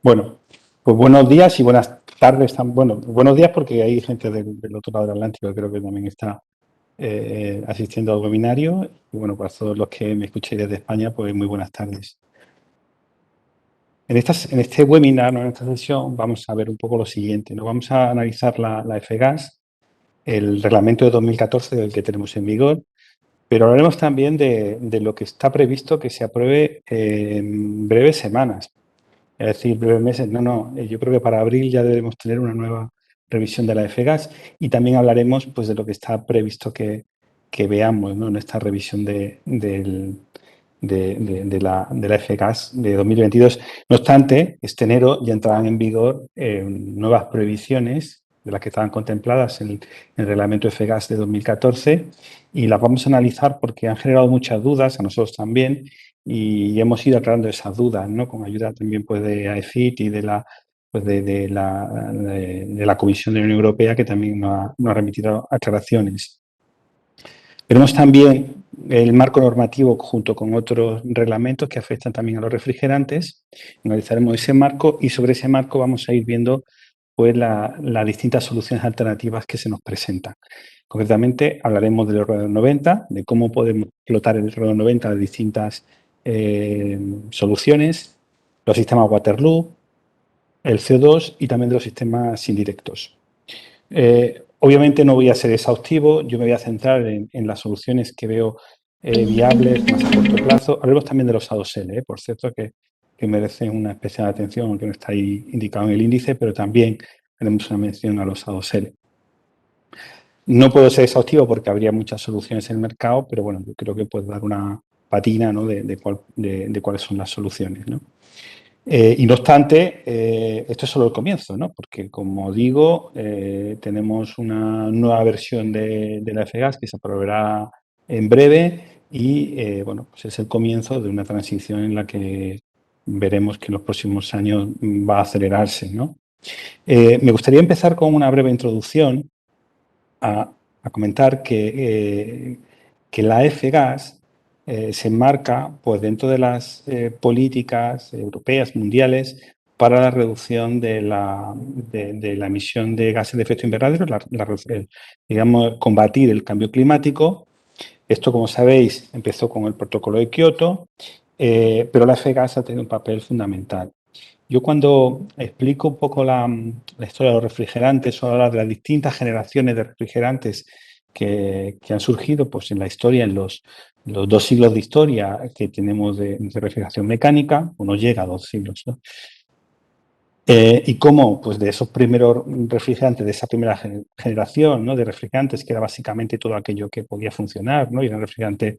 Bueno, pues buenos días y buenas tardes. Bueno, buenos días porque hay gente del otro lado del Atlántico que creo que también está asistiendo al webinario. Y bueno, para todos los que me escuchéis desde España, pues muy buenas tardes. En este webinar, ¿no? En esta sesión, vamos a ver un poco lo siguiente, ¿no? Vamos a analizar la FGAS, el reglamento de 2014 del que tenemos en vigor, pero hablaremos también de lo que está previsto que se apruebe en breves semanas. Es decir, breves meses, yo creo que para abril ya debemos tener una nueva revisión de la FGAS y también hablaremos pues, de lo que está previsto que veamos, ¿no? En esta revisión de la FGAS de 2022. No obstante, este enero ya entrarán en vigor nuevas previsiones de las que estaban contempladas en el reglamento FGAS de 2014 y las vamos a analizar porque han generado muchas dudas, a nosotros también, y hemos ido aclarando esas dudas, ¿no? Con ayuda también pues, de AECIT y de la Comisión de la Unión Europea, que también nos ha remitido aclaraciones. Veremos también el marco normativo junto con otros reglamentos que afectan también a los refrigerantes. Analizaremos ese marco y sobre ese marco vamos a ir viendo pues, las distintas soluciones alternativas que se nos presentan. Concretamente, hablaremos del ROE 90, de cómo podemos explotar el ROE 90 de distintas soluciones, los sistemas Waterloo, el CO2 y también de los sistemas indirectos. Obviamente no voy a ser exhaustivo, yo me voy a centrar en las soluciones que veo viables más a corto plazo. Hablemos también de los ADOSL, por cierto, que merecen una especial atención, aunque no está ahí indicado en el índice, pero también haremos una mención a los ADOSL. No puedo ser exhaustivo porque habría muchas soluciones en el mercado, pero bueno, yo creo que puedo dar una patina, ¿no? de cuáles son las soluciones, ¿no? Y no obstante, esto es solo el comienzo, ¿no? Porque, como digo, tenemos una nueva versión de la FGAS que se aprobará en breve y, bueno, pues es el comienzo de una transición en la que veremos que en los próximos años va a acelerarse, ¿no? Me gustaría empezar con una breve introducción a comentar que la FGAS se enmarca pues, dentro de las políticas europeas, mundiales, para la reducción de la emisión de gases de efecto invernadero, digamos, combatir el cambio climático. Esto, como sabéis, empezó con el protocolo de Kioto, pero la FGAS ha tenido un papel fundamental. Yo cuando explico un poco la historia de los refrigerantes, suelo hablar de las distintas generaciones de refrigerantes que han surgido pues, en la historia, en los 2 siglos de historia que tenemos de refrigeración mecánica, uno llega a 2 siglos, ¿no? Y cómo, pues de esos primeros refrigerantes, de esa primera generación, ¿no? De refrigerantes, que era básicamente todo aquello que podía funcionar, ¿no? Y eran refrigerantes,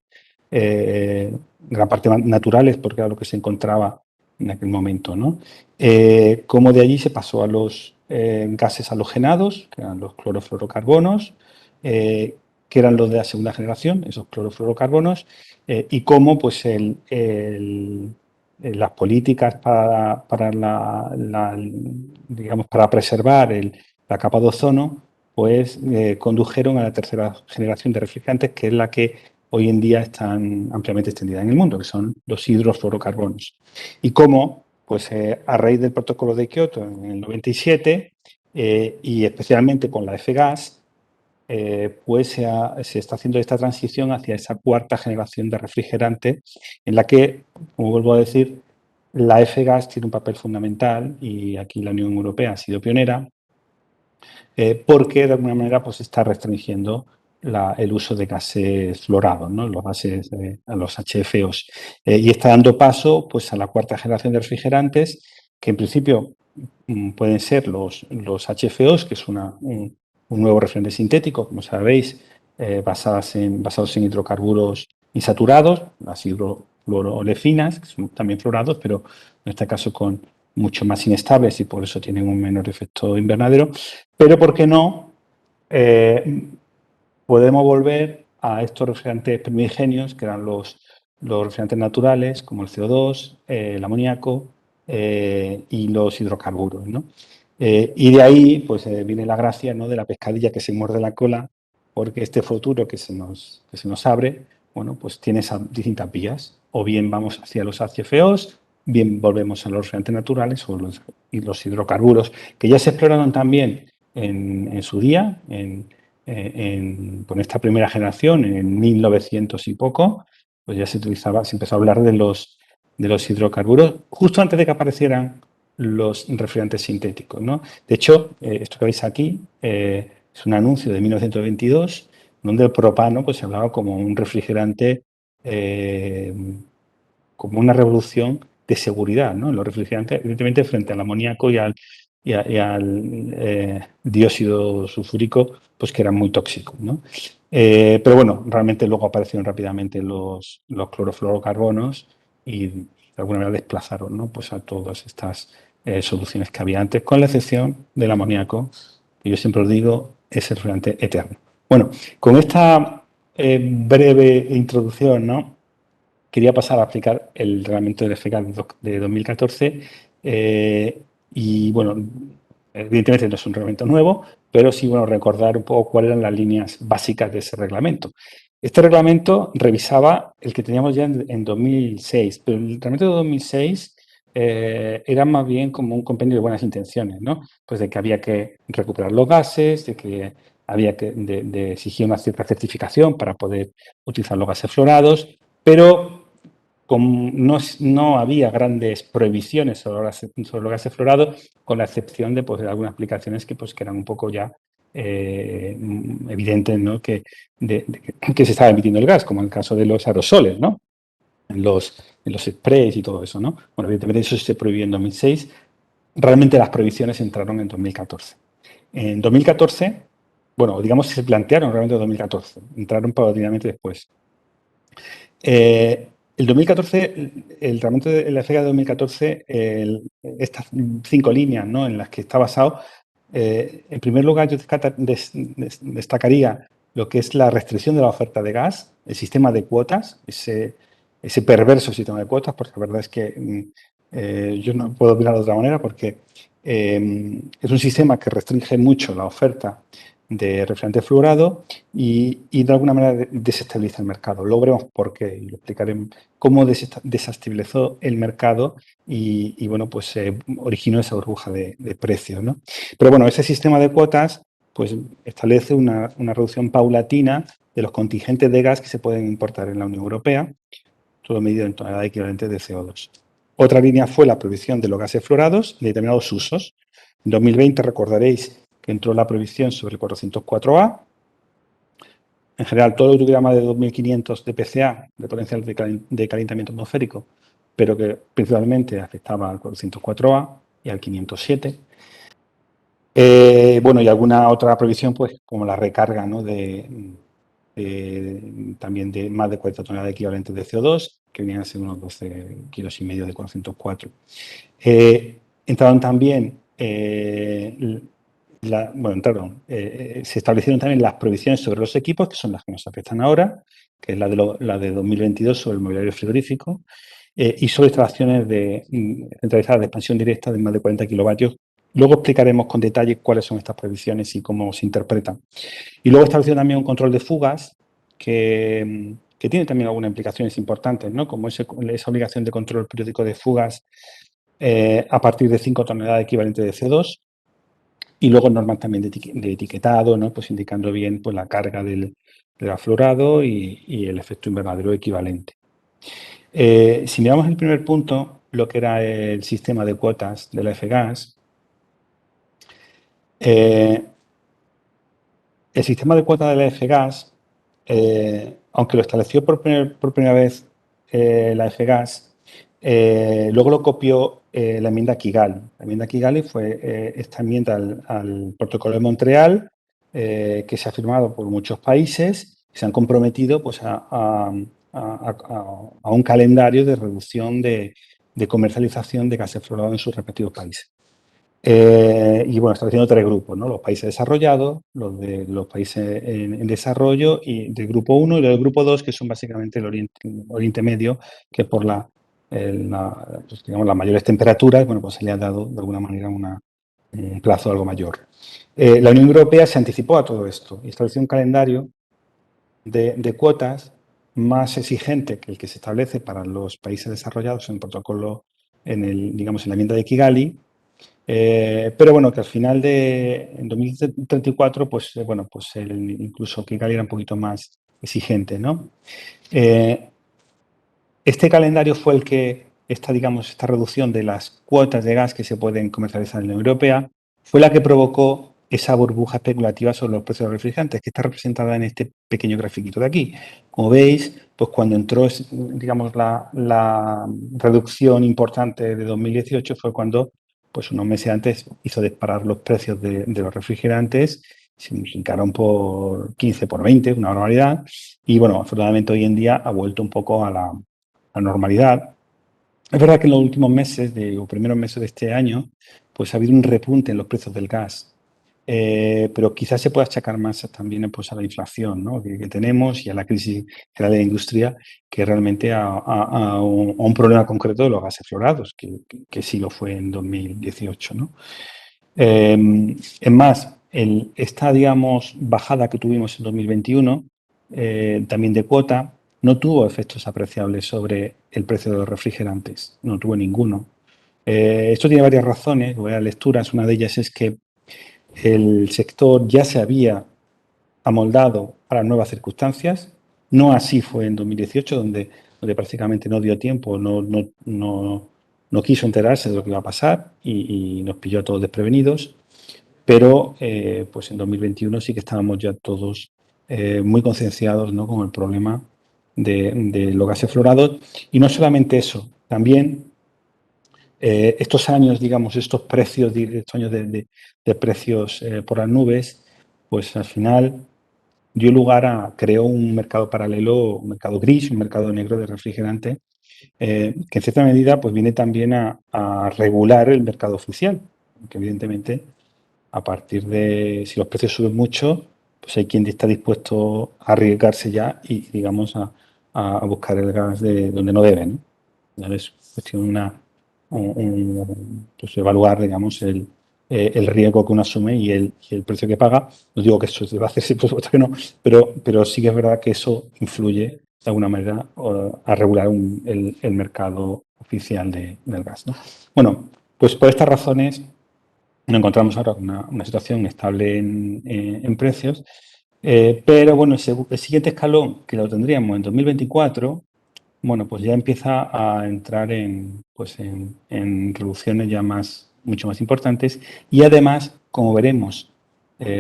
gran parte naturales, porque era lo que se encontraba en aquel momento, ¿no? Cómo de allí se pasó a los gases halogenados, que eran los clorofluorocarbonos, que eran los de la segunda generación, esos clorofluorocarbonos, y cómo, pues, las políticas digamos, para preservar la capa de ozono, pues condujeron a la tercera generación de refrigerantes, que es la que hoy en día están ampliamente extendida en el mundo, que son los hidrofluorocarbonos. Y cómo, pues a raíz del protocolo de Kioto en el 97, y especialmente con la FGAS, pues se está haciendo esta transición hacia esa cuarta generación de refrigerante en la que, como vuelvo a decir, la FGAS tiene un papel fundamental y aquí la Unión Europea ha sido pionera porque de alguna manera pues está restringiendo el uso de gases fluorados, ¿no? Los gases, a los HFOs. Y está dando paso pues, a la cuarta generación de refrigerantes que en principio pueden ser los HFOs, que es un nuevo refrigerante sintético, como sabéis, basados en hidrocarburos insaturados, las hidrofluorolefinas, que son también fluorados, pero en este caso con mucho más inestables y por eso tienen un menor efecto invernadero. Pero, ¿por qué no? Podemos volver a estos refrigerantes primigenios, que eran los refrigerantes naturales, como el CO2, el amoníaco y los hidrocarburos, ¿no? Y de ahí pues, viene la gracia, ¿no? De la pescadilla que se muerde la cola, porque este futuro que se nos abre, bueno, pues tiene esas distintas vías. O bien vamos hacia los HFOs bien volvemos a los refrigerantes naturales y los hidrocarburos, que ya se exploraron también en su día, con esta primera generación, en 1900 y poco, pues ya se empezó a hablar de los hidrocarburos justo antes de que aparecieran los refrigerantes sintéticos, ¿no? De hecho, esto que veis aquí es un anuncio de 1922, donde el propano pues, se hablaba como un refrigerante, como una revolución de seguridad, ¿no? Los refrigerantes, evidentemente, frente al amoníaco y al dióxido sulfúrico, pues que eran muy tóxicos, ¿no? Pero bueno, realmente luego aparecieron rápidamente los clorofluorocarbonos y de alguna manera desplazaron, ¿no? Pues a todas estas soluciones que había antes, con la excepción del amoníaco, que yo siempre os digo es el refrigerante eterno. Bueno, con esta breve introducción, ¿no? Quería pasar a aplicar el reglamento del FCAS de 2014 y, bueno, evidentemente no es un reglamento nuevo, pero sí, bueno, recordar un poco cuáles eran las líneas básicas de ese reglamento. Este reglamento revisaba el que teníamos ya en 2006, pero el reglamento de 2006 era más bien como un compendio de buenas intenciones, ¿no? Pues de que había que recuperar los gases, de que había que de exigir una cierta certificación para poder utilizar los gases fluorados, pero no había grandes prohibiciones sobre los gases fluorados, con la excepción de, pues, de algunas aplicaciones que eran un poco ya evidentes, ¿no? que se estaba emitiendo el gas, como en el caso de los aerosoles, ¿no? en los sprays y todo eso. ¿no? Bueno, evidentemente eso se prohibió en 2006. Realmente las prohibiciones entraron en 2014. En 2014, bueno, digamos que se plantearon realmente en 2014, entraron paulatinamente después. El 2014, el reglamento de la FEGA de 2014, estas 5 líneas, ¿no? En las que está basado, en primer lugar yo destacaría lo que es la restricción de la oferta de gas, el sistema de cuotas, ese perverso sistema de cuotas, porque la verdad es que yo no puedo opinar de otra manera, porque es un sistema que restringe mucho la oferta de refrigerante fluorado y de alguna manera desestabiliza el mercado. Luego veremos por qué y lo explicaré cómo desestabilizó el mercado y bueno, pues originó esa burbuja de precios, ¿no? Pero bueno, ese sistema de cuotas pues establece una reducción paulatina de los contingentes de gas que se pueden importar en la Unión Europea, todo medido en toneladas equivalentes de CO2. Otra línea fue la prohibición de los gases fluorados de determinados usos. En 2020 recordaréis que entró la prohibición sobre el 404A. En general, todo lo que tuviera más de 2.500 de PCA, de potencial de calentamiento atmosférico, pero que principalmente afectaba al 404A y al 507. Bueno, y alguna otra prohibición, pues como la recarga, ¿no? También de más de 40 toneladas equivalentes de CO2, que venían a ser unos 12 kilos y medio de 404. Entraron también, se establecieron también las prohibiciones sobre los equipos, que son las que nos afectan ahora, que es la de 2022 sobre el mobiliario frigorífico, y sobre instalaciones centralizadas de expansión directa de más de 40 kilovatios. Luego explicaremos con detalle cuáles son estas prohibiciones y cómo se interpretan. Y luego estableció también un control de fugas que tiene también algunas implicaciones importantes, ¿no? Como esa obligación de control periódico de fugas a partir de 5 toneladas equivalentes de CO2 y luego normas también de etiquetado, ¿no? Pues indicando bien pues, la carga del aflorado y el efecto invernadero equivalente. Si miramos el primer punto, lo que era el sistema de cuotas de la FGAS, el sistema de cuotas de la FGAS, aunque lo estableció por primera vez la FGAS, luego lo copió la enmienda Kigali. La enmienda Kigali fue esta enmienda al Protocolo de Montreal, que se ha firmado por muchos países que se han comprometido pues, a un calendario de reducción de comercialización de gases fluorados en sus respectivos países. Y bueno, estableciendo 3 grupos, ¿no? Los países desarrollados, los países en desarrollo y del grupo 1 y del grupo 2, que son básicamente el Oriente Medio, que por pues, digamos, las mayores temperaturas, bueno, pues se le ha dado de alguna manera un plazo algo mayor. La Unión Europea se anticipó a todo esto y estableció un calendario de cuotas más exigente que el que se establece para los países desarrollados en el protocolo digamos, en la enmienda de Kigali. Pero bueno, que al final en 2034, pues bueno, pues incluso Kigali era un poquito más exigente, ¿no? Este calendario fue el que, digamos, esta reducción de las cuotas de gas que se pueden comercializar en la Unión Europea, fue la que provocó esa burbuja especulativa sobre los precios de los refrigerantes, que está representada en este pequeño grafiquito de aquí. Como veis, pues cuando entró, digamos, la reducción importante de 2018 fue cuando, pues unos meses antes, hizo disparar los precios de los refrigerantes, se multiplicaron por 15, por 20, una barbaridad. Y bueno, afortunadamente hoy en día ha vuelto un poco a la normalidad. Es verdad que en los últimos meses, los primeros meses de este año, pues ha habido un repunte en los precios del gas. Pero quizás se pueda achacar más también pues, a la inflación, ¿no? que tenemos y a la crisis general de la industria que realmente a un problema concreto de los gases fluorados, que sí lo fue en 2018. ¿no? Es más, esta, digamos, bajada que tuvimos en 2021, también de cuota, no tuvo efectos apreciables sobre el precio de los refrigerantes, no tuvo ninguno. Esto tiene varias razones, voy a lecturas, una de ellas es que el sector ya se había amoldado a las nuevas circunstancias, no así fue en 2018, donde prácticamente no dio tiempo, no quiso enterarse de lo que iba a pasar y nos pilló a todos desprevenidos. Pero pues en 2021 sí que estábamos ya todos muy concienciados, ¿no? Con el problema de los gases fluorados. Y no solamente eso, también estos años, digamos, estos precios, estos años de precios por las nubes, pues al final dio lugar creó un mercado paralelo, un mercado gris, un mercado negro de refrigerante, que en cierta medida pues viene también a regular el mercado oficial, que evidentemente a partir de, si los precios suben mucho, pues hay quien está dispuesto a arriesgarse ya y, digamos, a buscar el gas de donde no debe, ¿no? Ya es cuestión pues evaluar, digamos, el riesgo que uno asume y el precio que paga. No digo que eso se va a hacer, por supuesto que no, pero sí que es verdad que eso influye de alguna manera a regular el mercado oficial del gas, ¿no? Bueno, pues por estas razones nos encontramos ahora con una situación estable en precios, pero bueno, el siguiente escalón que lo tendríamos en 2024, bueno, pues ya empieza a entrar pues en reducciones ya mucho más importantes y además, como veremos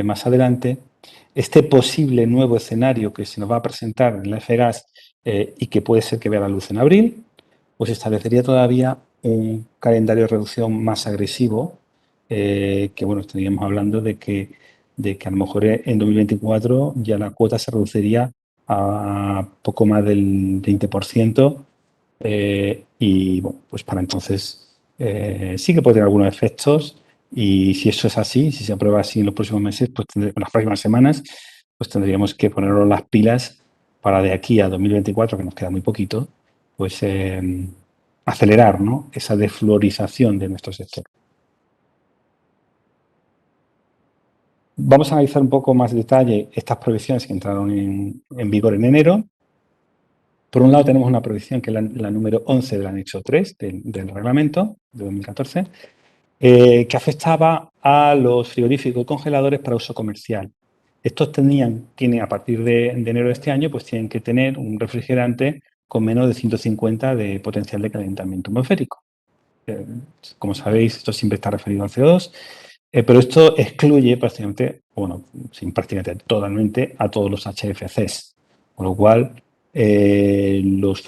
más adelante, este posible nuevo escenario que se nos va a presentar en la FGAS y que puede ser que vea la luz en abril, pues establecería todavía un calendario de reducción más agresivo, que bueno, estaríamos hablando de que a lo mejor en 2024 ya la cuota se reduciría a poco más del 20%, y bueno, pues para entonces sí que puede tener algunos efectos y si eso es así, si se aprueba así en los próximos meses, pues en las próximas semanas, pues tendríamos que ponernos las pilas para de aquí a 2024, que nos queda muy poquito, pues acelerar, ¿no? Esa desfluorización de nuestro sector. Vamos a analizar un poco más de detalle estas prohibiciones que entraron en vigor en enero. Por un lado tenemos una prohibición que es la número 11 del anexo 3 del reglamento de 2014, que afectaba a los frigoríficos y congeladores para uso comercial. Estos tienen a partir de enero de este año, pues tienen que tener un refrigerante con menos de 150 de potencial de calentamiento atmosférico. Como sabéis, esto siempre está referido al CO2, pero esto excluye prácticamente, bueno, sin prácticamente totalmente, a todos los HFCs, con lo cual los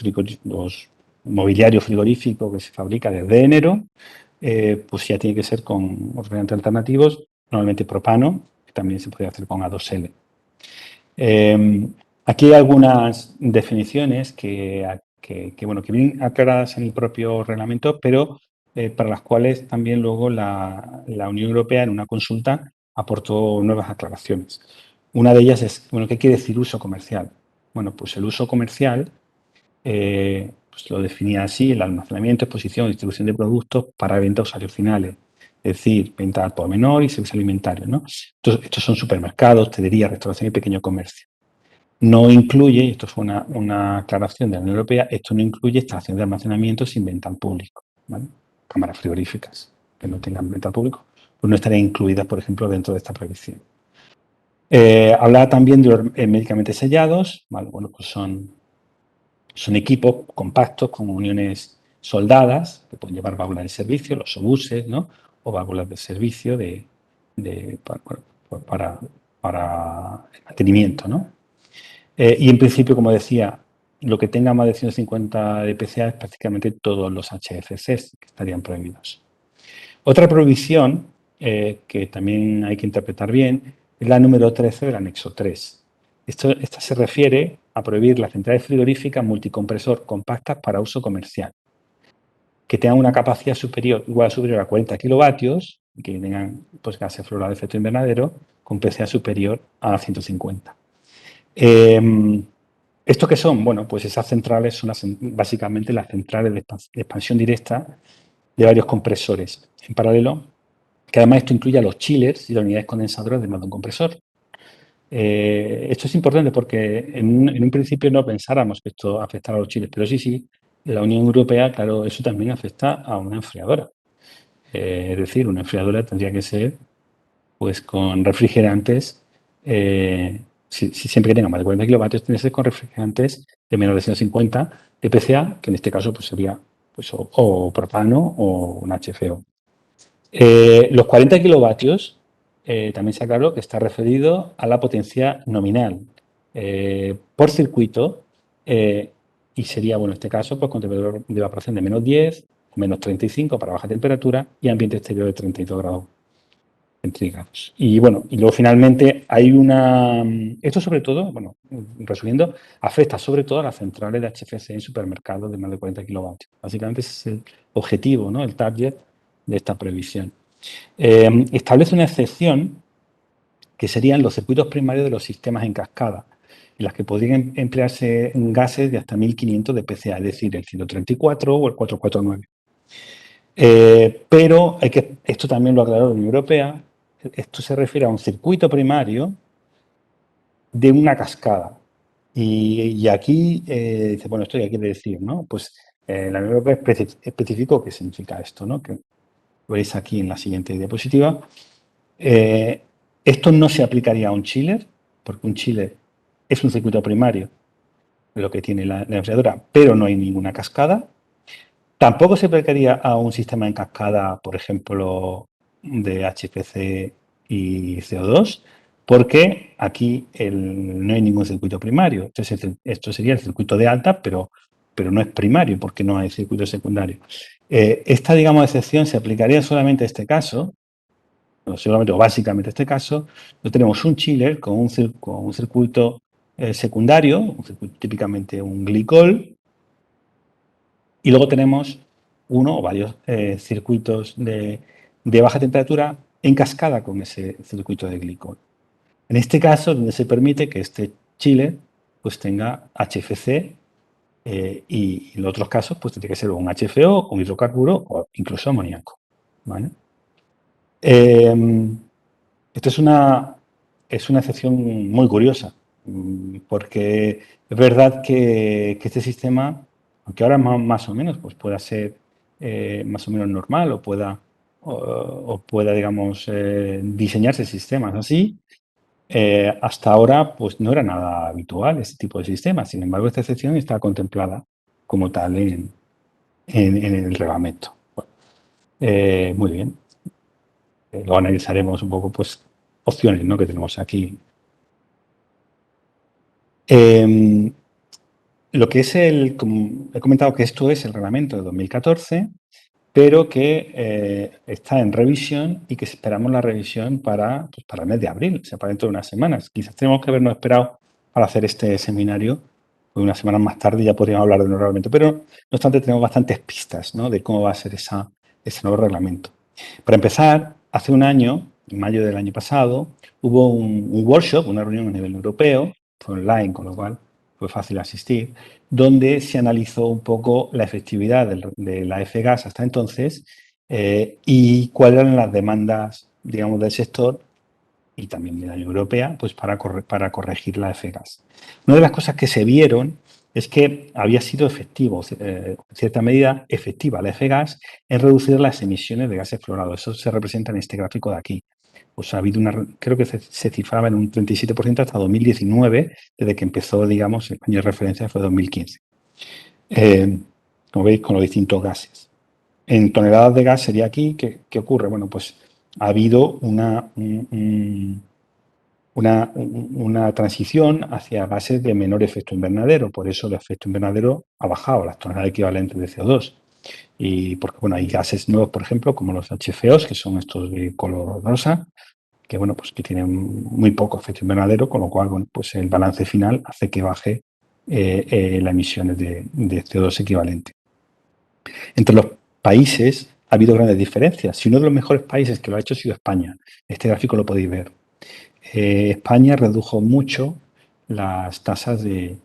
mobiliario frigorífico que se fabrica desde enero, pues ya tiene que ser con refrigerantes alternativos, normalmente propano, que también se puede hacer con A2L. Aquí hay algunas definiciones bueno, que vienen aclaradas en el propio reglamento, pero para las cuales también luego la Unión Europea en una consulta aportó nuevas aclaraciones. Una de ellas es, bueno, ¿qué quiere decir uso comercial? Bueno, pues el uso comercial pues lo definía así: el almacenamiento, exposición, distribución de productos para venta a usuarios finales, es decir, venta al por menor y servicios alimentarios, ¿no? Entonces, estos son supermercados, hostelería, restauración y pequeño comercio. No incluye, y esto fue una aclaración de la Unión Europea, esto no incluye instalaciones de almacenamiento sin venta al público, ¿vale? cámaras frigoríficas que no tengan venta al público, pues no estarían incluidas, por ejemplo, dentro de esta prohibición. Hablaba también de los medicamentos sellados, ¿vale? Bueno, pues son equipos compactos con uniones soldadas que pueden llevar válvulas de servicio, los obuses, ¿no? O válvulas de servicio para el mantenimiento, ¿no? Y en principio, como decía, lo que tenga más de 150 de PCA es prácticamente todos los HFCs que estarían prohibidos. Otra prohibición que también hay que interpretar bien es la número 13 del anexo 3. Esta se refiere a prohibir las centrales frigoríficas multicompresor compactas para uso comercial, que tengan una capacidad igual o superior a 40 kilovatios y que tengan pues, gases fluorados de efecto invernadero con PCA superior a 150. ¿Esto qué son? Bueno, pues esas centrales son básicamente las centrales de expansión directa de varios compresores en paralelo, que además esto incluye a los chillers y las unidades condensadoras de más de un compresor. Esto es importante porque en un principio no pensáramos que esto afectara a los chillers, pero sí, la Unión Europea, claro, eso también afecta a una enfriadora. Es decir, una enfriadora tendría que ser pues con refrigerantes, siempre que tenga más de 40 kilovatios, tiene que ser con refrigerantes de menos de 150 de PCA, que en este caso pues, sería pues, o propano o un HFO. Los 40 kilovatios también se aclaró que está referido a la potencia nominal por circuito y sería, bueno, en este caso, pues con temperatura de evaporación de menos 10, menos 35 para baja temperatura y ambiente exterior de 32 grados centígrados. Y bueno, y luego finalmente hay esto sobre todo, bueno, resumiendo, afecta sobre todo a las centrales de HFC en supermercados de más de 40 kilovatios. Básicamente ese es el objetivo, ¿no? El target de esta prohibición. Establece una excepción que serían los circuitos primarios de los sistemas en cascada, en las que podrían emplearse gases de hasta 1500 de PCA, es decir, el 134 o el 449. Pero esto también lo aclaró la Unión Europea, esto se refiere a un circuito primario de una cascada. Y aquí, dice, bueno, ¿esto ya quiere decir? ¿No? Pues la Unión Europea especificó qué significa esto, ¿no? Que lo veis aquí en la siguiente diapositiva. Esto no se aplicaría a un chiller, porque un chiller es un circuito primario, lo que tiene la enfriadora, pero no hay ninguna cascada. Tampoco se aplicaría a un sistema en cascada, por ejemplo, de HPC y CO2, porque aquí no hay ningún circuito primario. Entonces, esto sería el circuito de alta, pero no es primario porque no hay circuito secundario. Esta, digamos, excepción se aplicaría solamente a este caso, no solamente o básicamente a este caso, no tenemos un chiller con un circuito secundario, típicamente un glicol, y luego tenemos uno o varios circuitos de baja temperatura en cascada con ese circuito de glicol. En este caso, donde se permite que este chiller pues tenga HFC y en otros casos pues tendría que ser un HFO, un hidrocarburo o incluso amoníaco. ¿Vale? Esto es una excepción muy curiosa, porque es verdad que este sistema, aunque ahora más o menos pues pueda ser más o menos normal o pueda digamos, diseñarse sistemas así, hasta ahora pues no era nada habitual este tipo de sistemas. Sin embargo, esta excepción está contemplada como tal en el reglamento. Bueno, muy bien. Lo analizaremos un poco, pues, opciones, ¿no?, que tenemos aquí. Lo que es he comentado que esto es el reglamento de 2014, pero que está en revisión y que esperamos la revisión para el mes de abril, o sea, para dentro de unas semanas. Quizás tenemos que habernos esperado para hacer este seminario, pues unas semanas más tarde ya podríamos hablar de un nuevo reglamento, pero no obstante tenemos bastantes pistas, ¿no?, de cómo va a ser ese nuevo reglamento. Para empezar, hace un año, en mayo del año pasado, hubo un workshop, una reunión a nivel europeo, fue online, con lo cual fue fácil asistir, donde se analizó un poco la efectividad de la F-gas hasta entonces y cuáles eran las demandas, digamos, del sector y también de la Unión Europea, pues para corregir la F-gas. Una de las cosas que se vieron es que había sido efectivo, en cierta medida efectiva la F-gas en reducir las emisiones de gases fluorados. Eso se representa en este gráfico de aquí. Pues ha habido creo que se cifraba en un 37% hasta 2019, desde que empezó, digamos, el año de referencia fue 2015. Como veis, con los distintos gases. En toneladas de gas sería aquí, ¿qué ocurre? Bueno, pues ha habido una transición hacia gases de menor efecto invernadero. Por eso el efecto invernadero ha bajado, las toneladas equivalentes de CO2. Y porque, bueno, hay gases nuevos, por ejemplo, como los HFOs, que son estos de color rosa, que, bueno, pues que tienen muy poco efecto invernadero, con lo cual, bueno, pues el balance final hace que baje las emisiones de CO2 equivalente. Entre los países ha habido grandes diferencias. Si uno de los mejores países que lo ha hecho ha sido España. Este gráfico lo podéis ver. España redujo mucho las tasas de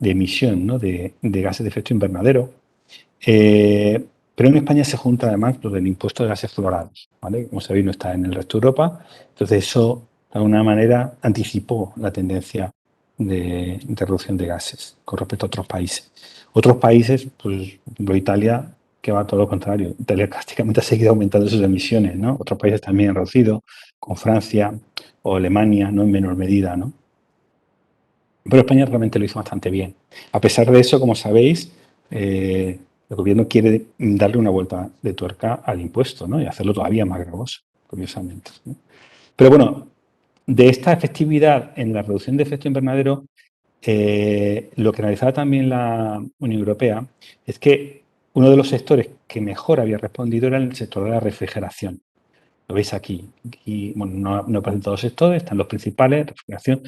emisión, ¿no? de gases de efecto invernadero. Pero en España se junta además lo del impuesto de gases fluorados, ¿vale? Como sabéis, no está en el resto de Europa. Entonces, eso, de alguna manera, anticipó la tendencia de reducción de gases con respecto a otros países. Otros países, pues, por ejemplo, Italia, que va todo lo contrario. Italia prácticamente ha seguido aumentando sus emisiones, ¿no? Otros países también han reducido, con Francia o Alemania, no en menor medida, ¿no? Pero España realmente lo hizo bastante bien. A pesar de eso, como sabéis, el gobierno quiere darle una vuelta de tuerca al impuesto, ¿no? Y hacerlo todavía más gravoso, curiosamente, ¿no? Pero bueno, de esta efectividad en la reducción de efecto invernadero, lo que analizaba también la Unión Europea es que uno de los sectores que mejor había respondido era el sector de la refrigeración. Lo veis aquí. Y bueno, no he presentado los sectores, están los principales, refrigeración.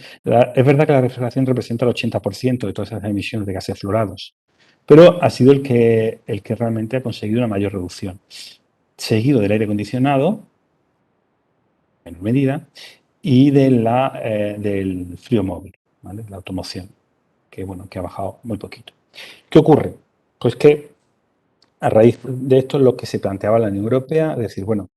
Es verdad que la refrigeración representa el 80% de todas esas emisiones de gases fluorados, pero ha sido el que realmente ha conseguido una mayor reducción. Seguido del aire acondicionado, en menor medida, y del frío móvil, ¿vale? La automoción, que bueno, que ha bajado muy poquito. ¿Qué ocurre? Pues que a raíz de esto es lo que se planteaba la Unión Europea, es decir, bueno,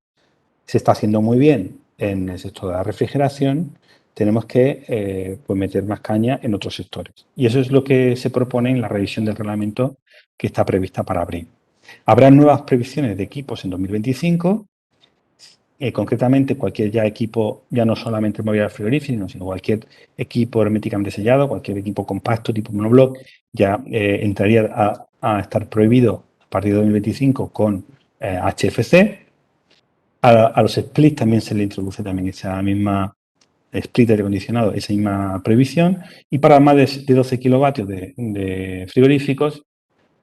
se está haciendo muy bien en el sector de la refrigeración, tenemos que pues meter más caña en otros sectores. Y eso es lo que se propone en la revisión del reglamento que está prevista para abril. Habrá nuevas previsiones de equipos en 2025. Concretamente, cualquier equipo, ya no solamente móvil frigorífico, sino cualquier equipo herméticamente sellado, cualquier equipo compacto tipo monobloc, ya entraría a estar prohibido a partir de 2025 con HFC. A los splits también se le introduce también esa misma split de aire acondicionado, esa misma previsión. Y para más de 12 kilovatios de frigoríficos,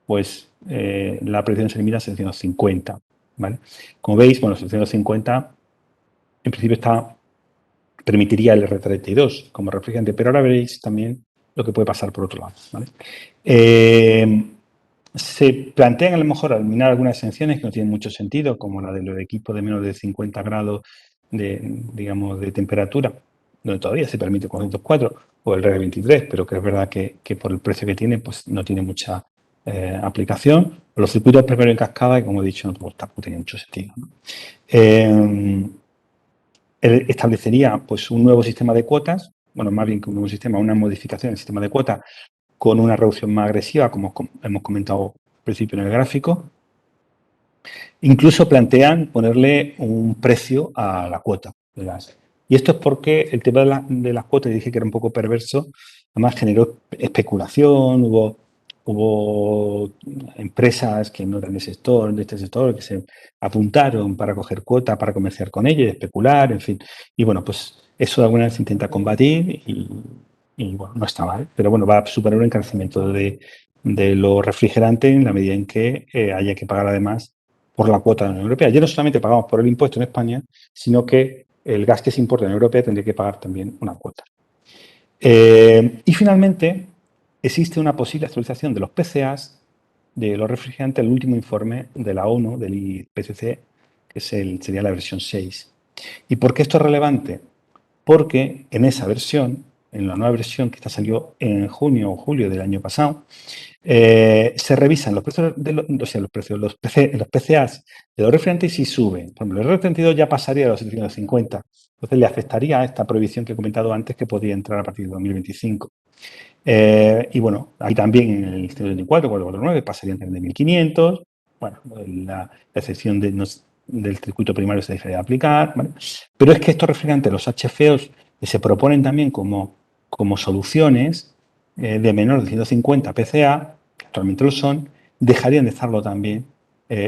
pues la previsión se limita a 750. ¿Vale? Como veis, bueno, 750 en principio permitiría el R32 como refrigerante, pero ahora veréis también lo que puede pasar por otro lado. ¿Vale? Se plantean a lo mejor eliminar algunas exenciones que no tienen mucho sentido, como la de los equipos de menos de 50 grados de temperatura, donde todavía se permite 404, o el R23, pero que es verdad que por el precio que tiene, pues no tiene mucha aplicación. Los circuitos primero en cascada, que como he dicho, tampoco tiene mucho sentido, ¿no? Establecería pues un nuevo sistema de cuotas, bueno, más bien que un nuevo sistema, una modificación del sistema de cuotas con una reducción más agresiva, como hemos comentado al principio en el gráfico. Incluso plantean ponerle un precio a la cuota de gas. Y esto es porque el tema de las cuotas, dije que era un poco perverso, además generó especulación, hubo empresas que no eran de este sector, que se apuntaron para coger cuotas, para comerciar con ellos, especular, en fin. Y bueno, pues eso de alguna vez se intenta combatir y bueno, no está mal, pero bueno, va a suponer un encarecimiento de los refrigerantes en la medida en que haya que pagar además por la cuota de la Unión Europea. Ya no solamente pagamos por el impuesto en España, sino que el gas que se importa en la Unión Europea tendría que pagar también una cuota. Y finalmente, existe una posible actualización de los PCAs de los refrigerantes al último informe de la ONU, del IPCC, que sería la versión 6. ¿Y por qué esto es relevante? Porque en esa versión, en la nueva versión que salió en junio o julio del año pasado, se revisan los precios los PCAs de los refrigerantes y suben. Por ejemplo, el R32 ya pasaría a los 750. Entonces le afectaría a esta prohibición que he comentado antes que podría entrar a partir de 2025. Y bueno, aquí también en el 124, 449 pasarían también de 1500. Bueno, la excepción del circuito primario se dejaría de aplicar, ¿vale? Pero es que estos refrigerantes, los HFOs, que se proponen también como soluciones de menor de 150 PCA, que actualmente lo son, dejarían de estarlo también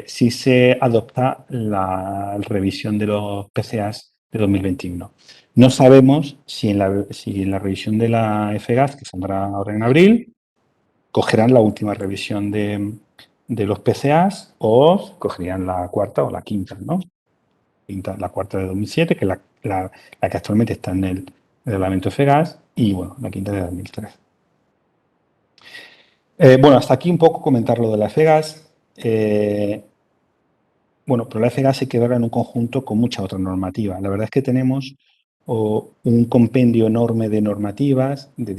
si se adopta la revisión de los PCAs de 2021. No sabemos si en la revisión de la FGAS, que saldrá ahora en abril, cogerán la última revisión de los PCAs o cogerían la cuarta o la quinta, ¿no? La cuarta de 2007, que es la que actualmente está en el reglamento FGAS, y bueno, la quinta de 2003. Bueno, hasta aquí un poco comentar lo de la FGAS. Bueno, pero la FGAS se queda en un conjunto con mucha otra normativa. La verdad es que tenemos un compendio enorme de normativas, de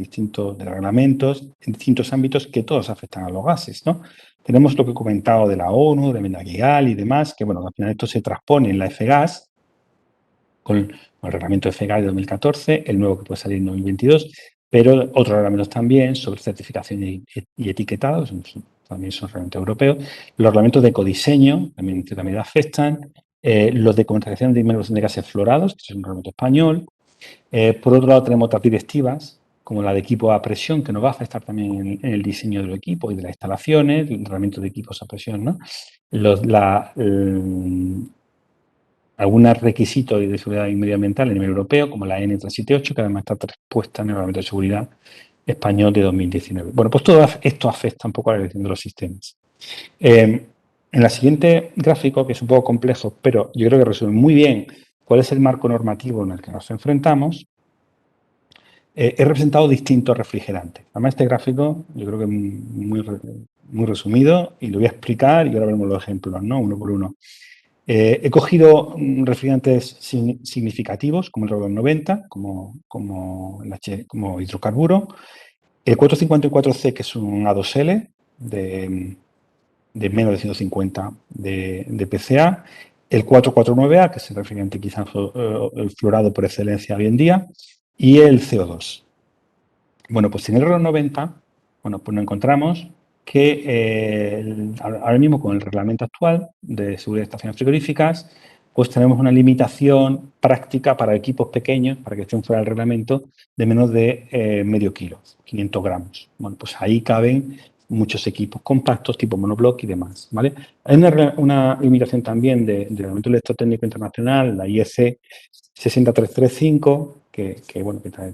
reglamentos, en distintos ámbitos que todos afectan a los gases, ¿no? Tenemos lo que he comentado de la ONU, de Mendaguigal y demás, que bueno, al final esto se transpone en la FGAS, con el reglamento FGAS de 2014, el nuevo que puede salir en 2022, pero otros reglamentos también sobre certificación y etiquetado, también son reglamentos europeos. Los reglamentos de ecodiseño también afectan. Los de comercialización de inmersión de gases fluorados, que es un reglamento español. Por otro lado, tenemos otras directivas, como la de equipo a presión, que nos va a afectar también en el diseño del equipo y de las instalaciones, el reglamento de equipos a presión, ¿no? Algunos requisitos de seguridad medioambiental a nivel europeo, como la N378, que además está transpuesta en el reglamento de seguridad español de 2019. Bueno, pues todo esto afecta un poco a la elección de los sistemas. En la siguiente gráfico, que es un poco complejo, pero yo creo que resume muy bien cuál es el marco normativo en el que nos enfrentamos, he representado distintos refrigerantes. Además, este gráfico yo creo que es muy resumido y lo voy a explicar y ahora veremos los ejemplos, ¿no? Uno por uno. He cogido refrigerantes significativos, como el RO290, como hidrocarburo. El 454C, que es un A2L de menos de 150 de PCA. El 449A, que es el refrigerante quizás el fluorado por excelencia hoy en día. Y el CO2. Bueno, pues en el RO90, bueno, pues nos encontramos que ahora mismo con el reglamento actual de seguridad de estaciones frigoríficas, pues tenemos una limitación práctica para equipos pequeños, para que estén fuera del reglamento, de menos de medio kilo, 500 gramos. Bueno, pues ahí caben muchos equipos compactos tipo monobloc y demás, ¿vale? Hay una limitación también del reglamento electrotécnico internacional, la IEC 60335, que está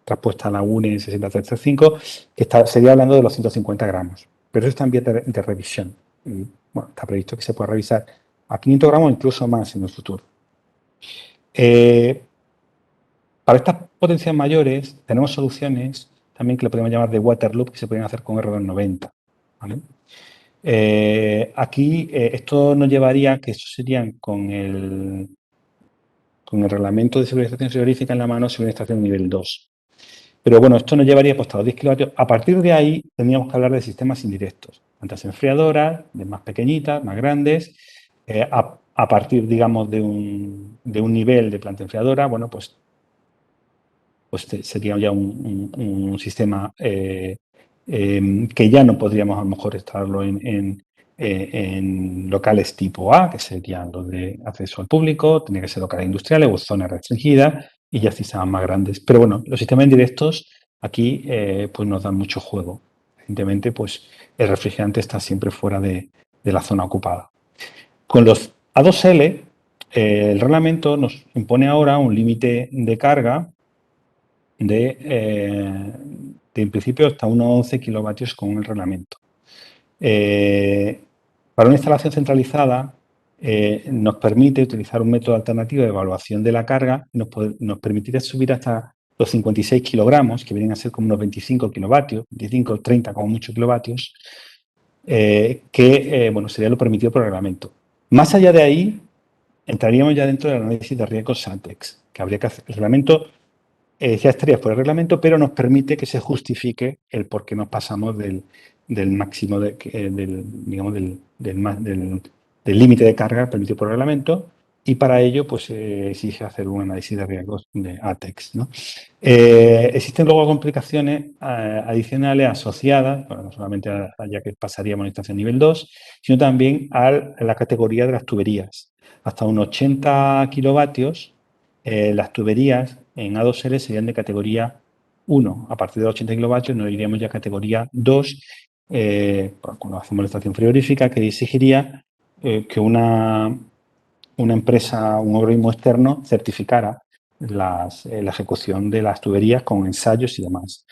transpuesta a la UNE 60335, que sería hablando de los 150 gramos. Pero eso está en vía de revisión. Y, bueno, está previsto que se pueda revisar a 500 gramos, incluso más en el futuro. Para estas potencias mayores tenemos soluciones también que le podemos llamar de water loop, que se pueden hacer con R290. ¿Vale? Aquí esto nos llevaría, que eso serían con el reglamento de seguridad frigorífica en la mano, sería una estación nivel 2. Pero bueno, esto nos llevaría pues, hasta los 10 kilovatios. A partir de ahí tendríamos que hablar de sistemas indirectos. Plantas enfriadoras, de más pequeñitas, más grandes. A partir, digamos, de un nivel de planta enfriadora, bueno, pues sería ya un sistema que ya no podríamos a lo mejor estarlo en locales tipo A, que serían los de acceso al público, tendría que ser locales industriales o zonas restringidas y ya sistemas más grandes. Pero bueno, los sistemas indirectos aquí pues nos dan mucho juego. Evidentemente, pues el refrigerante está siempre fuera de la zona ocupada. Con los A2L, el reglamento nos impone ahora un límite de carga en principio hasta unos 11 kilovatios con el reglamento. Para una instalación centralizada nos permite utilizar un método alternativo de evaluación de la carga, nos permitiría subir hasta los 56 kilogramos, que vienen a ser como unos 25 kilovatios, 25 o 30 como muchos kilovatios, bueno, sería lo permitido por el reglamento. Más allá de ahí, entraríamos ya dentro del análisis de riesgos SANTEX, que habría que hacer. El reglamento ya estaría por el reglamento, pero nos permite que se justifique el por qué nos pasamos del máximo, digamos, del límite de carga permitido por el reglamento, y para ello pues exige hacer un análisis de riesgos de ATEX, ¿no? Existen luego complicaciones adicionales asociadas, bueno, no solamente ya que pasaríamos a la instancia nivel 2, sino también a la categoría de las tuberías. Hasta unos 80 kilovatios, las tuberías en A2L serían de categoría 1. A partir de 80 kilovatios nos iríamos ya a categoría 2, cuando hacemos la estación frigorífica, que exigiría que una empresa, un organismo externo, certificara la ejecución de las tuberías con ensayos y demás.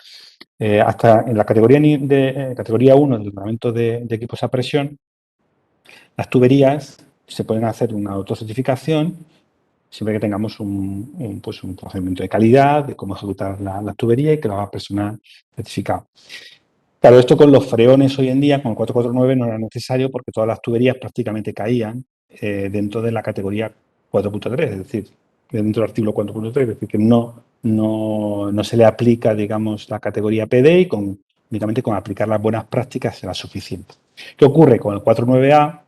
Hasta en la categoría 1 del reglamento de equipos a presión, las tuberías se pueden hacer una autocertificación siempre que tengamos un procedimiento de calidad, de cómo ejecutar la tubería y que lo haga personal certificado. Claro, esto con los freones hoy en día, con el 449, no era necesario porque todas las tuberías prácticamente caían dentro de la categoría 4.3, es decir, dentro del artículo 4.3, es decir, que no se le aplica, digamos, la categoría PD y únicamente con aplicar las buenas prácticas será suficiente. ¿Qué ocurre con el 49A?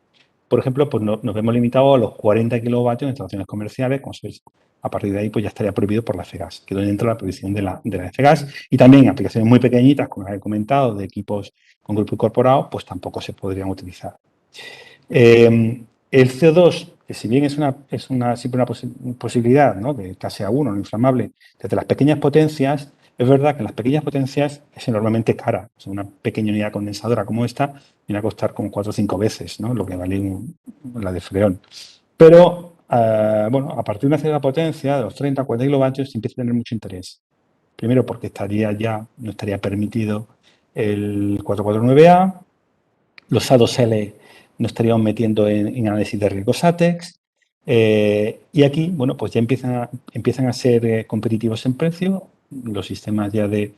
Por ejemplo, pues nos vemos limitados a los 40 kilovatios en instalaciones comerciales, como sabéis, a partir de ahí pues ya estaría prohibido por la FEGAS, quedó dentro de la prohibición de la FEGAS, y también aplicaciones muy pequeñitas, como las he comentado, de equipos con grupo incorporado, pues tampoco se podrían utilizar. El CO2, que si bien es siempre una posibilidad, ¿no?, de clase A1, no inflamable, desde las pequeñas potencias, es verdad que en las pequeñas potencias es enormemente cara. O sea, una pequeña unidad condensadora como esta viene a costar como 4 o 5 veces, ¿no?, lo que vale la de freón. Pero, bueno, a partir de una cierta potencia, de los 30 40 kilovatios, empieza a tener mucho interés. Primero porque no estaría permitido el 449A, los A2L nos estaríamos metiendo en análisis de riesgos ATEX, y aquí, bueno, pues ya empiezan a ser competitivos en precio los sistemas ya de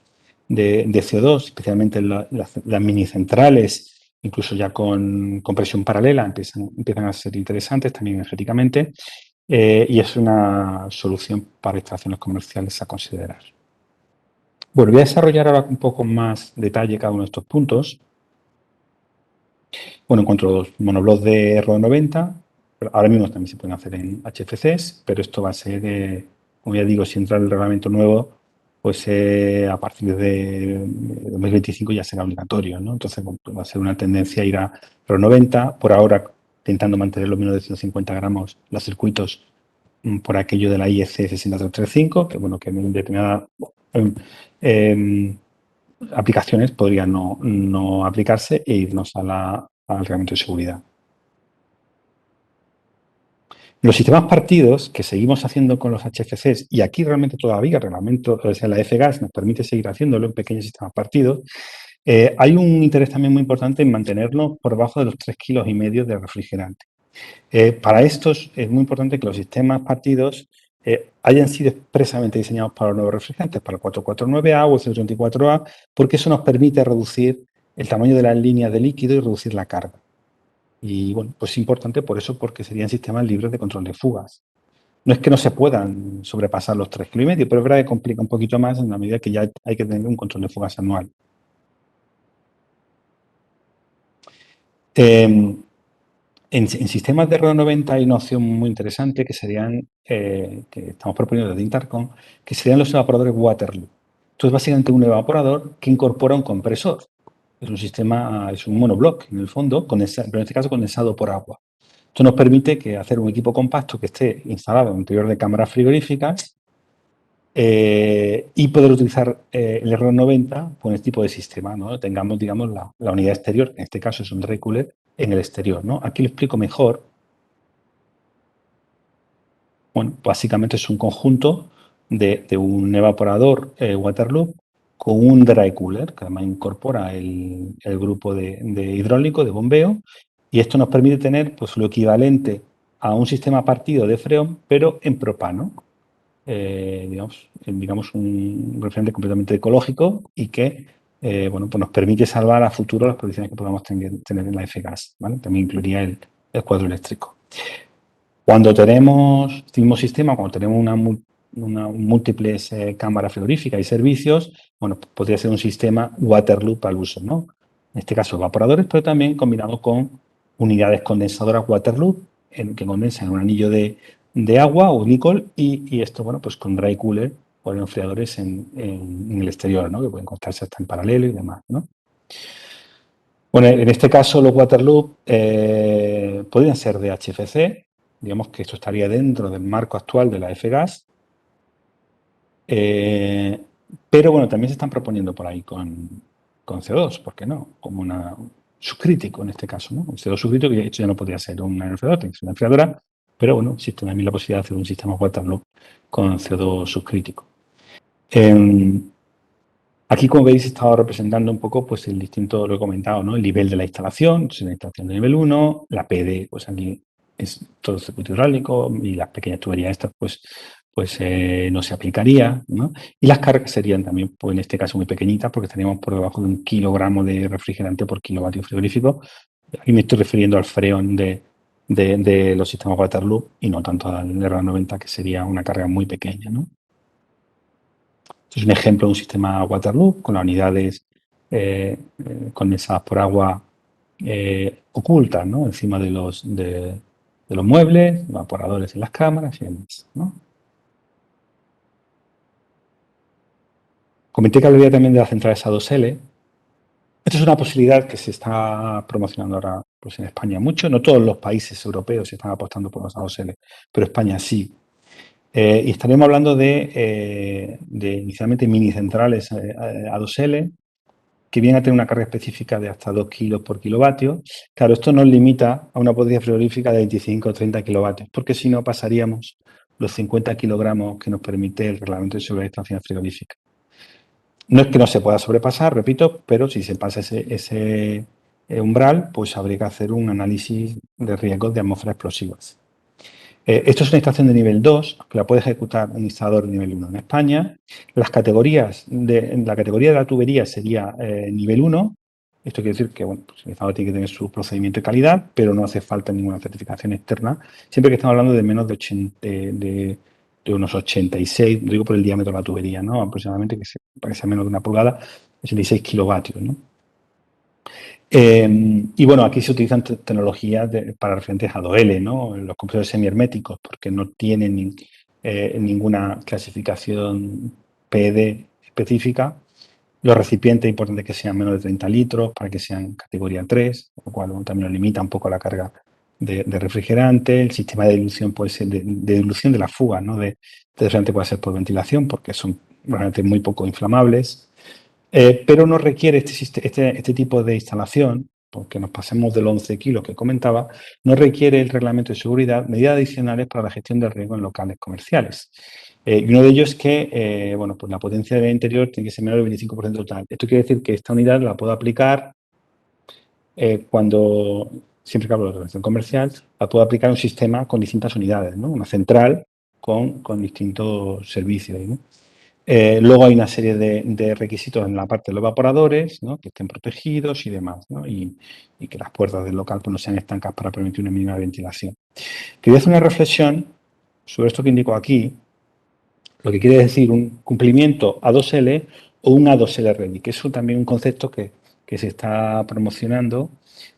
CO2, especialmente las mini centrales, incluso ya con presión paralela, empiezan a ser interesantes también energéticamente, y es una solución para instalaciones comerciales a considerar. Bueno, voy a desarrollar ahora un poco más detalle cada uno de estos puntos. Bueno, en cuanto a los monoblocks de RO90, ahora mismo también se pueden hacer en HFCs, pero esto va a ser, como ya digo, si entra el reglamento nuevo, pues a partir de 2025 ya será obligatorio, ¿no? Entonces bueno, va a ser una tendencia a ir a RO90, por ahora intentando mantener los menos de 150 gramos los circuitos por aquello de la IEC 60335, que bueno, que en determinadas aplicaciones podrían no aplicarse e irnos al reglamento de seguridad. Los sistemas partidos que seguimos haciendo con los HFCs, y aquí realmente todavía el reglamento, o sea, la FGAS nos permite seguir haciéndolo en pequeños sistemas partidos, hay un interés también muy importante en mantenerlo por debajo de los 3,5 kilos de refrigerante. Para estos es muy importante que los sistemas partidos hayan sido expresamente diseñados para los nuevos refrigerantes, para el 449A o el 034A, porque eso nos permite reducir el tamaño de las líneas de líquido y reducir la carga. Y bueno, pues es importante por eso, porque serían sistemas libres de control de fugas. No es que no se puedan sobrepasar los 3,5 kilos, pero es verdad que complica un poquito más en la medida que ya hay que tener un control de fugas anual. En sistemas de RO90 hay una opción muy interesante que serían, que estamos proponiendo desde Intercom, que serían los evaporadores Waterloo. Esto es básicamente un evaporador que incorpora un compresor. Es un sistema, es un monoblock en el fondo, pero en este caso condensado por agua. Esto nos permite hacer un equipo compacto que esté instalado en el interior de cámaras frigoríficas y poder utilizar el RO90 con este tipo de sistema, ¿no? Tengamos, digamos, la unidad exterior, en este caso es un dry cooler, en el exterior, ¿no? Aquí lo explico mejor. Bueno, básicamente es un conjunto de un evaporador Waterloo con un dry cooler, que además incorpora el grupo de hidráulico, de bombeo, y esto nos permite tener pues, lo equivalente a un sistema partido de freón, pero en propano. Digamos un referente completamente ecológico y que bueno, pues nos permite salvar a futuro las producciones que podamos tener en la FGAS, ¿vale? También incluiría el cuadro eléctrico. Cuando tenemos este mismo sistema, cuando tenemos múltiples cámaras frigoríficas y servicios, bueno, podría ser un sistema Waterloo para el uso, ¿no? En este caso, evaporadores, pero también combinado con unidades condensadoras Waterloo que condensa en un anillo de agua o glicol y esto, bueno, pues con dry cooler o enfriadores en el exterior, ¿no? Que pueden cortarse hasta en paralelo y demás, ¿no? Bueno, en este caso los Waterloop podrían ser de HFC, digamos que esto estaría dentro del marco actual de la F-Gas, pero bueno, también se están proponiendo por ahí con CO2, ¿por qué no? Como una subcrítico en este caso, ¿no? Un CO2 subcrítico, que de hecho ya no podría ser un enfriador, tiene que ser una enfriadora, pero bueno, existe también la posibilidad de hacer un sistema Waterloop con CO2 subcrítico. Aquí, como veis, he estado representando un poco pues, el distinto, lo he comentado, ¿no? El nivel de la instalación, entonces, la instalación de nivel 1, la PD, pues aquí es todo el circuito hidráulico y las pequeñas tuberías estas, pues no se aplicaría, ¿no? Y las cargas serían también, pues en este caso, muy pequeñitas porque estaríamos por debajo de 1 kilogramo de refrigerante por kilovatio frigorífico. Aquí me estoy refiriendo al freón de los sistemas Waterloop y no tanto al R90, que sería una carga muy pequeña, ¿no? Esto es un ejemplo de un sistema Waterloop con las unidades condensadas por agua ocultas, ¿no? Encima de los muebles, evaporadores en las cámaras y demás, ¿no? Comenté que hablaría también de las centrales A2L. Esto es una posibilidad que se está promocionando ahora pues, en España mucho. No todos los países europeos están apostando por los A2L, pero España sí. Y estaríamos hablando de inicialmente mini centrales A2L, que viene a tener una carga específica de hasta 2 kilos por kilovatio. Claro, esto nos limita a una potencia frigorífica de 25 o 30 kilovatios, porque si no pasaríamos los 50 kilogramos que nos permite el reglamento de seguridad de estaciones frigoríficas. No es que no se pueda sobrepasar, repito, pero si se pasa ese umbral, pues habría que hacer un análisis de riesgos de atmósferas explosivas. Esto es una instalación de nivel 2, que la puede ejecutar un instalador de nivel 1 en España. La categoría de la tubería sería nivel 1. Esto quiere decir que bueno, pues el instalador tiene que tener su procedimiento de calidad, pero no hace falta ninguna certificación externa, siempre que estamos hablando de menos de unos 86, digo por el diámetro de la tubería, ¿no? Aproximadamente, para que sea menos de 1 pulgada, 86 kilovatios, ¿no? Y bueno, aquí se utilizan tecnologías para referentes a DOL, ¿no? Los compresores semiherméticos, porque no tienen ninguna clasificación PD específica. Los recipientes, es importante que sean menos de 30 litros para que sean categoría 3, lo cual también nos limita un poco la carga de refrigerante. El sistema de dilución puede ser de dilución de la fuga, ¿no? De refrigerante puede ser por ventilación, porque son realmente muy poco inflamables. Pero no requiere este tipo de instalación, porque nos pasemos del 11 kilos que comentaba, no requiere el reglamento de seguridad medidas adicionales para la gestión del riesgo en locales comerciales. Y uno de ellos es que bueno, pues la potencia del interior tiene que ser menor del 25% total. Esto quiere decir que esta unidad la puedo aplicar siempre que hablo de relación comercial, la puedo aplicar a un sistema con distintas unidades, ¿no? Una central con distintos servicios, ¿no? Luego hay una serie de requisitos en la parte de los evaporadores, ¿no? Que estén protegidos y demás, ¿no? Y que las puertas del local pues, no sean estancas para permitir una mínima ventilación. Quería hacer una reflexión sobre esto que indico aquí, lo que quiere decir un cumplimiento A2L o un A2L Ready, que es también un concepto que se está promocionando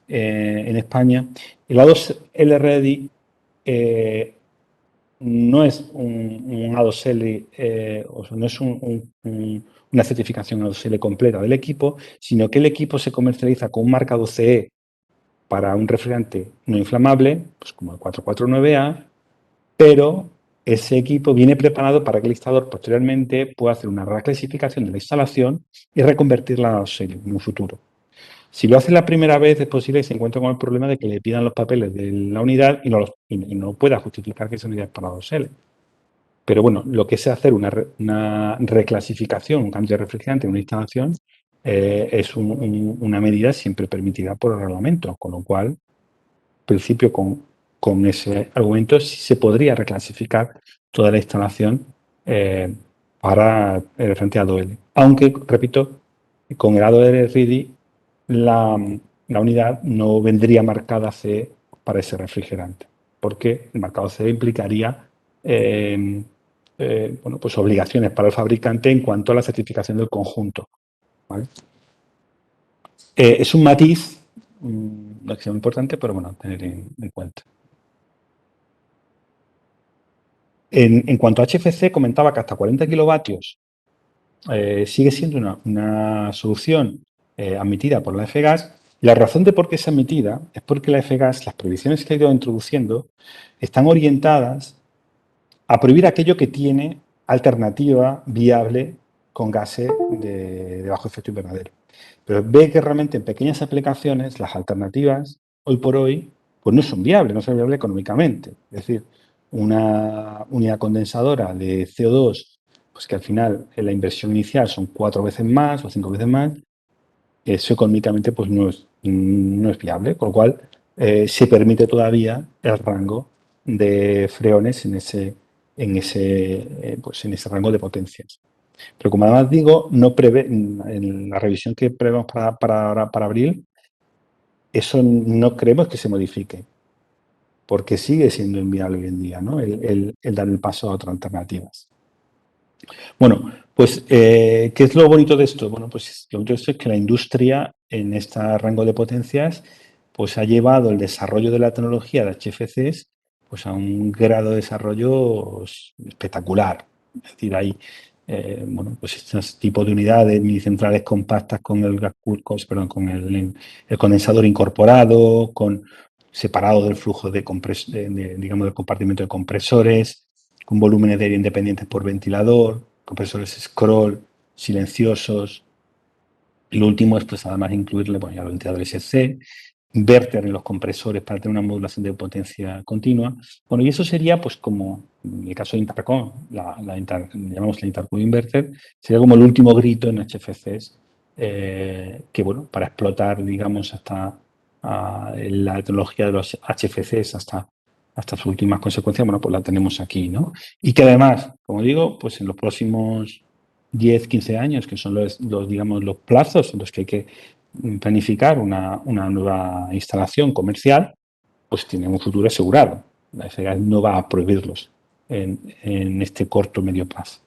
en España. El A2L Ready no es un A2L, o sea, no es una certificación A2L completa del equipo, sino que el equipo se comercializa con un marcado CE para un refrigerante no inflamable, pues como el 449A, pero ese equipo viene preparado para que el instalador posteriormente pueda hacer una reclasificación de la instalación y reconvertirla a A2L en un futuro. Si lo hace la primera vez, es posible que se encuentre con el problema de que le pidan los papeles de la unidad y no pueda justificar que esa unidad es para A2L. Pero bueno, lo que es hacer una reclasificación, un cambio de refrigerante en una instalación, es una medida siempre permitida por el reglamento, con lo cual, en principio, con ese argumento, sí se podría reclasificar toda la instalación para el frente a ADOL. Aunque, repito, con el ADOL Ready, la unidad no vendría marcada C para ese refrigerante, porque el marcado C implicaría bueno, pues obligaciones para el fabricante en cuanto a la certificación del conjunto, ¿vale? Es un matiz, no es que sea muy importante, pero bueno, tener en cuenta. En cuanto a HFC, comentaba que hasta 40 kilovatios sigue siendo una solución admitida por la FGAS. La razón de por qué es admitida es porque la FGAS, las prohibiciones que ha ido introduciendo, están orientadas a prohibir aquello que tiene alternativa viable con gases de bajo efecto invernadero. Pero ve que realmente en pequeñas aplicaciones las alternativas, hoy por hoy, pues no son viables económicamente. Es decir, una unidad condensadora de CO2, pues que al final en la inversión inicial son 4 veces más o 5 veces más, eso económicamente pues no es viable, con lo cual se permite todavía el rango de freones en ese rango de potencias. Pero como además digo, no prevé, en la revisión que prevemos para abril, eso no creemos que se modifique, porque sigue siendo inviable hoy en día, ¿no? El dar el paso a otras alternativas. Bueno, pues, ¿qué es lo bonito de esto? Bueno, pues lo bonito de esto es que la industria en este rango de potencias pues ha llevado el desarrollo de la tecnología de HFCs pues a un grado de desarrollo espectacular. Es decir, hay bueno, pues estos tipos de unidades minicentrales compactas con el condensador incorporado, separado del flujo digamos, del compartimento de compresores, con volúmenes de aire independientes por ventilador, compresores scroll, silenciosos. Y lo último es, pues, además, incluirle, bueno, ya los ventiladores SC, inverter en los compresores para tener una modulación de potencia continua. Bueno, y eso sería, pues, como en el caso de Intercom, llamamos la Intercool Inverter, sería como el último grito en HFCs, que, bueno, para explotar, digamos, hasta la tecnología de los HFCs hasta sus últimas consecuencias, bueno, pues la tenemos aquí, ¿no? Y que además, como digo, pues en los próximos 10, 15 años, que son digamos, los plazos en los que hay que planificar una nueva instalación comercial, pues tiene un futuro asegurado. La FGAS no va a prohibirlos en este corto o medio plazo.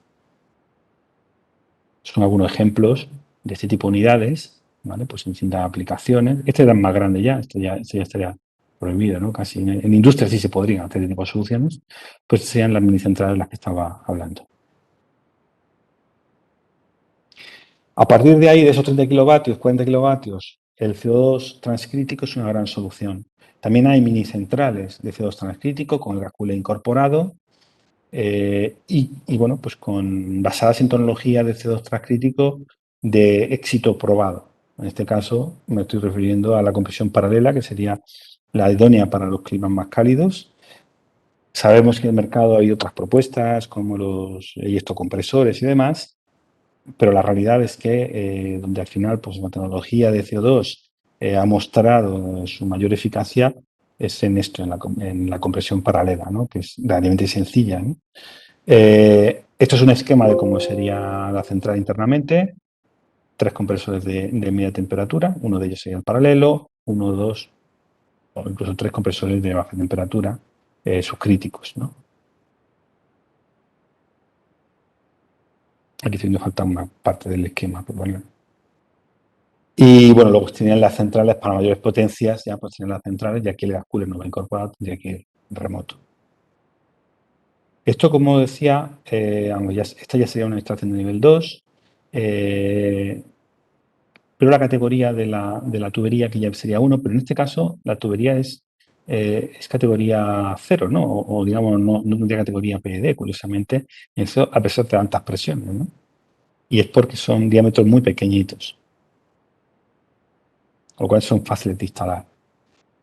Son algunos ejemplos de este tipo de unidades, ¿vale? Pues en distintas aplicaciones. Este era más grande ya, este ya estaría prohibido, ¿no? Casi en industria sí se podrían hacer este tipo de soluciones, pues sean las minicentrales de las que estaba hablando. A partir de ahí, de esos 30 kilovatios, 40 kilovatios, el CO2 transcrítico es una gran solución. También hay minicentrales de CO2 transcrítico con el gas cooled incorporado y bueno, pues basadas en tecnología de CO2 transcrítico de éxito probado. En este caso me estoy refiriendo a la compresión paralela, que sería la idónea para los climas más cálidos. Sabemos que en el mercado hay otras propuestas como los eyectocompresores y demás, pero la realidad es que donde al final pues, la tecnología de CO2 ha mostrado su mayor eficacia es en esto, en la compresión paralela, ¿no? Que es relativamente sencilla, ¿no? Esto es un esquema de cómo sería la central internamente, 3 compresores de media temperatura, uno de ellos sería el paralelo, 1, 2 o incluso 3 compresores de baja temperatura subcríticos, ¿no? Aquí estoy viendo falta una parte del esquema, pero bueno. Y bueno, luego tenían las centrales para mayores potencias, ya pues tenían las centrales y aquí el gas cooler no va incorporado, tendría que ir remoto. Esto, como decía, esta ya sería una instalación de nivel 2, pero la categoría de la tubería que ya sería 1, pero en este caso la tubería es categoría 0, ¿no? O digamos, no tendría categoría PED, curiosamente, eso a pesar de altas presiones, ¿no? Y es porque son diámetros muy pequeñitos, con lo cual son fáciles de instalar.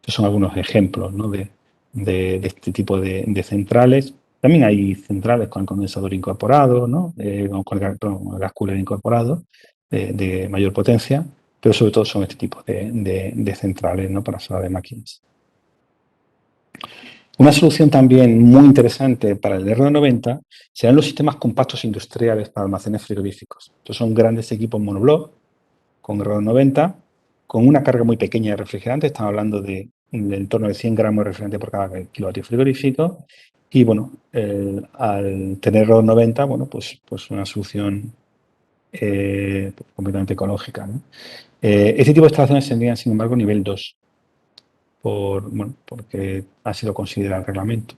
Estos son algunos ejemplos, ¿no? de este tipo de centrales. También hay centrales con condensador incorporado, ¿no? Con el gas cooler incorporado de mayor potencia, pero sobre todo son este tipo de centrales, ¿no? Para sala de máquinas. Una solución también muy interesante para el R90 serán los sistemas compactos industriales para almacenes frigoríficos. Estos son grandes equipos monobloc con R90 con una carga muy pequeña de refrigerante. Estamos hablando de en torno de 100 gramos de refrigerante por cada kilovatio frigorífico. Y bueno, al tener R90, bueno, pues una solución completamente ecológica, ¿no? Este tipo de instalaciones tendrían, sin embargo, nivel 2. porque así lo considera el reglamento.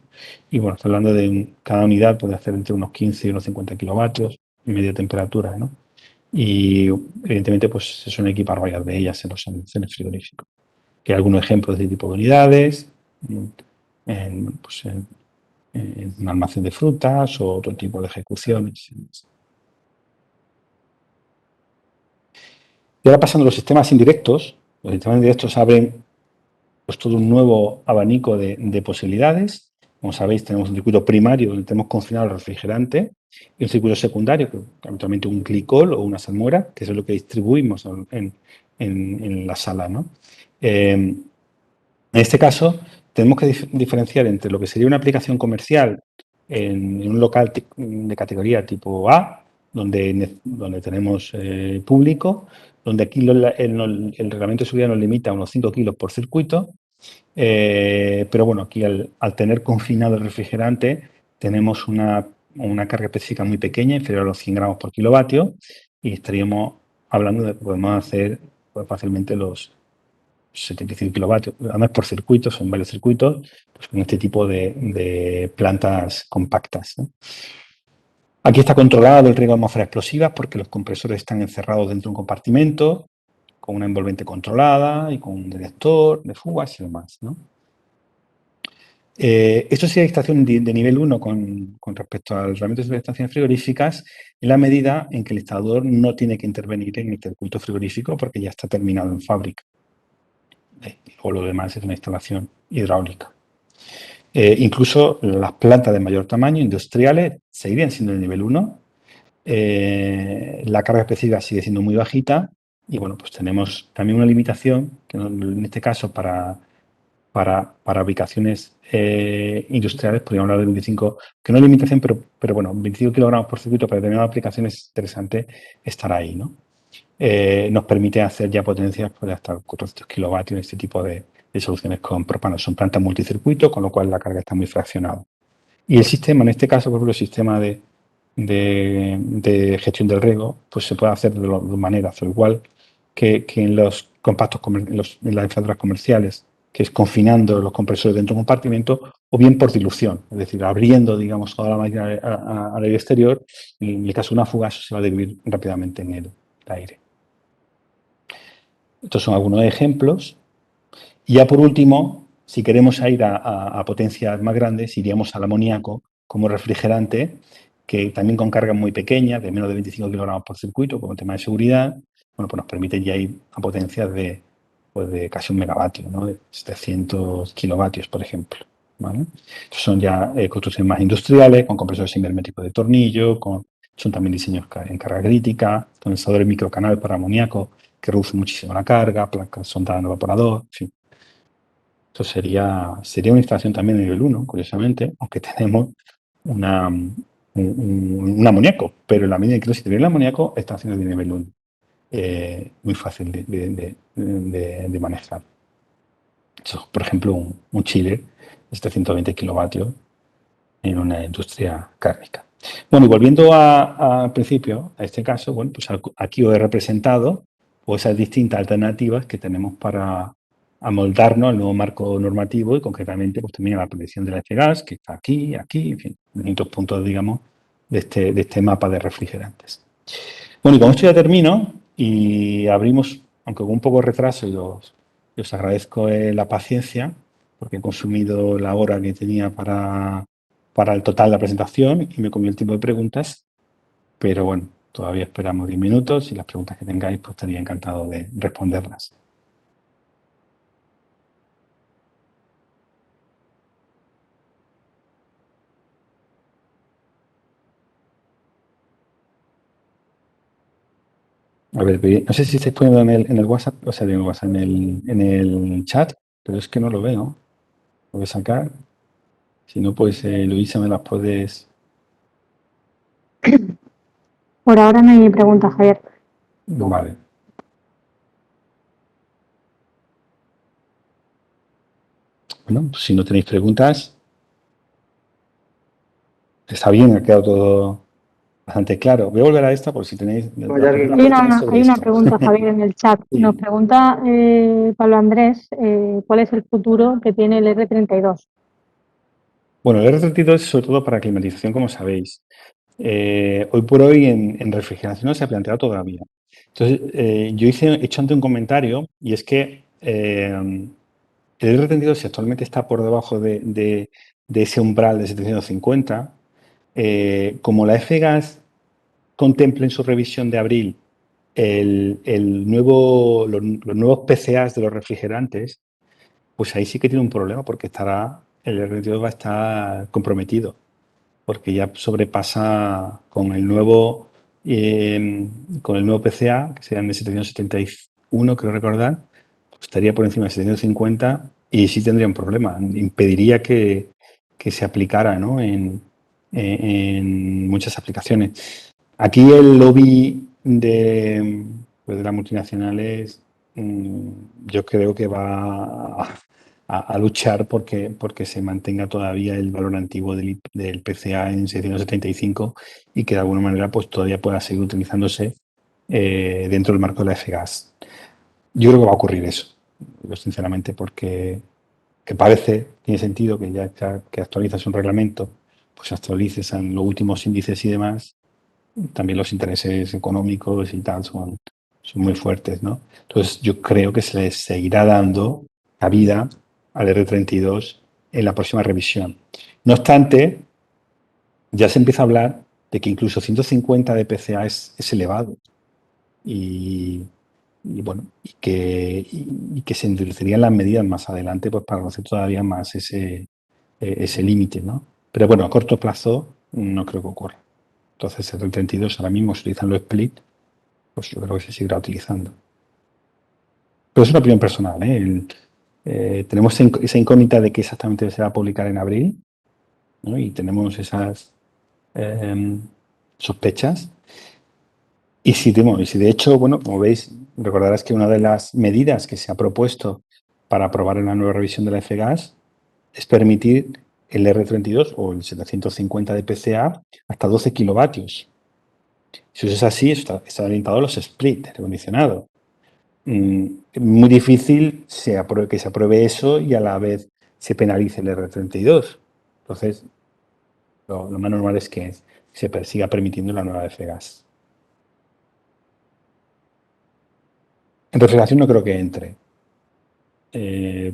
Y bueno, está hablando de cada unidad puede hacer entre unos 15 y unos 50 kilovatios, media temperatura, ¿no? Y evidentemente pues se suelen equipar varias de ellas en los almacenes frigoríficos. Que hay algunos ejemplos de este tipo de unidades, pues en un almacén de frutas o otro tipo de ejecuciones. Y ahora pasando a los sistemas indirectos. Los sistemas indirectos abren pues, todo un nuevo abanico de posibilidades. Como sabéis, tenemos un circuito primario donde tenemos confinado el refrigerante y un circuito secundario, que habitualmente un glicol o una salmuera, que es lo que distribuimos en la sala, ¿no? En este caso, tenemos que diferenciar entre lo que sería una aplicación comercial en un local de categoría tipo A, donde tenemos público, donde aquí el reglamento de seguridad nos limita a unos 5 kilos por circuito, pero bueno, aquí al tener confinado el refrigerante, tenemos una carga específica muy pequeña, inferior a los 100 gramos por kilovatio, y estaríamos hablando de que podemos hacer pues, fácilmente los 75 kilovatios, además por circuitos, son varios circuitos, pues con este tipo de plantas compactas, ¿no? Aquí está controlado el riesgo de atmósferas explosivas porque los compresores están encerrados dentro de un compartimento con una envolvente controlada y con un detector de fugas y demás, ¿no? Esto sería estación de nivel 1 con respecto al reglamento de estaciones frigoríficas en la medida en que el instalador no tiene que intervenir en el circuito frigorífico porque ya está terminado en fábrica. O lo demás es una instalación hidráulica. Incluso las plantas de mayor tamaño, industriales, seguirían siendo de nivel 1. La carga específica sigue siendo muy bajita y bueno, pues tenemos también una limitación, que en este caso para ubicaciones industriales podríamos hablar de 25, que no es limitación, pero bueno, 25 kilogramos por circuito para determinadas aplicaciones es interesante estar ahí, ¿no? Nos permite hacer ya potencias de hasta 400 kilovatios en este tipo de soluciones con propano. Son plantas multicircuito, con lo cual la carga está muy fraccionada. Y el sistema, en este caso, por ejemplo, el sistema de gestión del riego, pues se puede hacer de dos maneras, al igual que en los compactos, en las instaladoras comerciales, que es confinando los compresores dentro de un compartimento, o bien por dilución, es decir, abriendo, digamos, toda la máquina al aire exterior, y en el caso de una fuga, eso se va a diluir rápidamente en el aire. Estos son algunos ejemplos. Y ya por último, si queremos ir a potencias más grandes, iríamos al amoníaco como refrigerante, que también con cargas muy pequeñas, de menos de 25 kilogramos por circuito, como tema de seguridad, bueno, pues nos permite ya ir a potencias de casi 1 megavatio, ¿no? De 700 kilovatios, por ejemplo, ¿vale? Estos son ya construcciones más industriales, con compresores simétricos de tornillo, son también diseños en carga crítica, condensadores microcanal para amoníaco, que reduce muchísimo la carga, placas sondadas en evaporador, en fin. Esto sería una instalación también de nivel 1, curiosamente, aunque tenemos un amoníaco, pero en la medida en que no se tiene el amoníaco, estaciones de nivel 1. Muy fácil de manejar. Esto, por ejemplo, un chile de 720 kilovatios en una industria cárnica. Bueno, y volviendo al principio, a este caso, bueno, pues aquí os he representado pues, esas distintas alternativas que tenemos para amoldarnos al nuevo marco normativo y concretamente pues también a la protección de la gas, que está aquí, en fin, distintos puntos, digamos, de este mapa de refrigerantes. Bueno, y con esto ya termino y abrimos, aunque con un poco de retraso, y os agradezco la paciencia, porque he consumido la hora que tenía para el total de la presentación y me comí el tiempo de preguntas, pero bueno, todavía esperamos 10 minutos y las preguntas que tengáis, pues estaría encantado de responderlas. A ver, no sé si estáis poniendo en el WhatsApp, o sea, en el WhatsApp, en el chat, pero es que no lo veo. Lo voy a sacar. Si no, pues Luisa, me las puedes. Por ahora no hay preguntas, Javier. Vale. Bueno, pues si no tenéis preguntas, está bien, ha quedado todo. bastante claro. Voy a volver a esta por si tenéis la Hay alguien- pregunta que tenéis sobre Hay una esto. pregunta, Javier, en el chat. Sí. Nos pregunta Pablo Andrés cuál es el futuro que tiene el R32. Bueno, el R32 es sobre todo para climatización, como sabéis. Hoy por hoy en refrigeración no se ha planteado todavía. Entonces, yo he hecho antes un comentario y es que el R32, si actualmente está por debajo de ese umbral de 750, como la F-Gas contempla en su revisión de abril los nuevos PCAs de los refrigerantes, pues ahí sí que tiene un problema porque el R32 va a estar comprometido porque ya sobrepasa con el nuevo PCA, que serían de 771, creo recordar, pues estaría por encima de 750 y sí tendría un problema. Impediría que se aplicara, ¿no? en muchas aplicaciones. Aquí el lobby pues de las multinacionales, yo creo que va a luchar porque se mantenga todavía el valor antiguo del PCA en 675 y que de alguna manera pues todavía pueda seguir utilizándose dentro del marco de la F-Gas. Yo creo que va a ocurrir eso, sinceramente, porque que parece, tiene sentido que ya que actualizas un reglamento, pues actualices en los últimos índices y demás. También los intereses económicos y tal son muy fuertes, ¿no? Entonces yo creo que se les seguirá dando cabida al R32 en la próxima revisión. No obstante, ya se empieza a hablar de que incluso 150 de PCA es elevado y bueno, y que se endurecerían las medidas más adelante pues para conocer todavía más ese límite, ¿no? Pero bueno, a corto plazo no creo que ocurra. Entonces el R32 ahora mismo se utilizan los split, pues yo creo que se seguirá utilizando. Pero es una opinión personal, ¿eh? Tenemos esa incógnita de qué exactamente se va a publicar en abril, ¿no? Y tenemos esas sospechas. Y si de hecho, bueno, como veis, recordarás que una de las medidas que se ha propuesto para aprobar en la nueva revisión de la F-Gas es permitir el R32 o el 750 de PCA hasta 12 kilovatios. Si eso es así, está orientado a los split, aire acondicionado. Muy difícil que se apruebe eso y a la vez se penalice el R32. Entonces, lo más normal es que se siga permitiendo la nueva F-Gas. En refrigeración no creo que entre.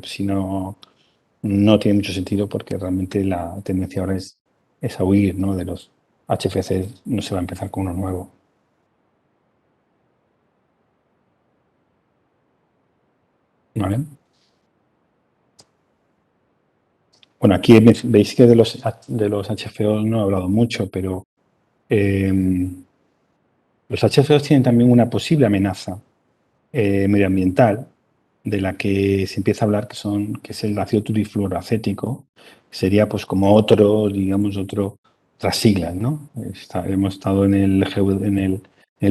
Si no, no tiene mucho sentido porque realmente la tendencia ahora es a huir, ¿no? De los HFC, no se va a empezar con uno nuevo. ¿Vale? Bueno, aquí veis que de los HFO no he hablado mucho, pero los HFO tienen también una posible amenaza medioambiental de la que se empieza a hablar, que es el ácido trifluoroacético. Sería pues como otras siglas, ¿no? Hemos estado en el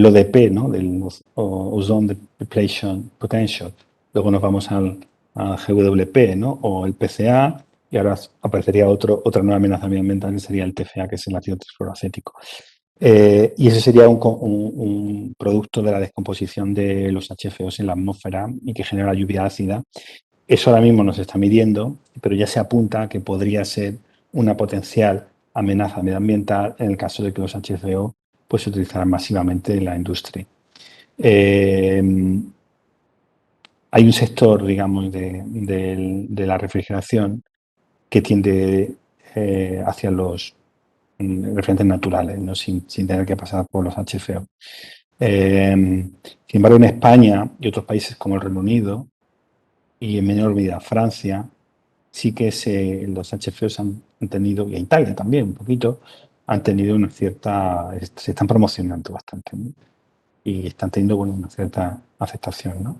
ODP, ¿no? Del Ozone Depletion Potential. Luego nos vamos al GWP, ¿no? O el PCA, y ahora aparecería otra nueva amenaza medioambiental que sería el TFA, que es el ácido trifluoroacético. Y ese sería un producto de la descomposición de los HFOs en la atmósfera y que genera lluvia ácida. Eso ahora mismo no se está midiendo, pero ya se apunta a que podría ser una potencial amenaza medioambiental en el caso de que los HFO pues, se utilizaran masivamente en la industria. Hay un sector, digamos, de la refrigeración que tiende hacia los referentes naturales, ¿no? sin tener que pasar por los HFO. Sin embargo, en España y otros países como el Reino Unido y en menor medida Francia, sí que los HFOs han tenido, y en Italia también un poquito, han tenido se están promocionando bastante, ¿no? Y están teniendo una cierta aceptación, ¿no?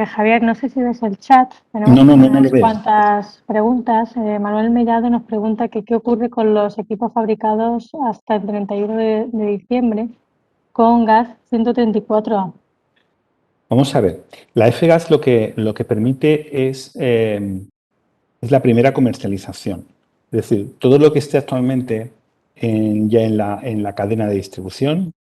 Javier, no sé si ves el chat. No, Tenemos no lo unas veo. cuantas preguntas. Manuel Mellado nos pregunta que qué ocurre con los equipos fabricados hasta el 31 de diciembre con gas 134A. Vamos a ver. La F-Gas lo que permite es la primera comercialización. Es decir, todo lo que esté actualmente ya en la cadena de distribución,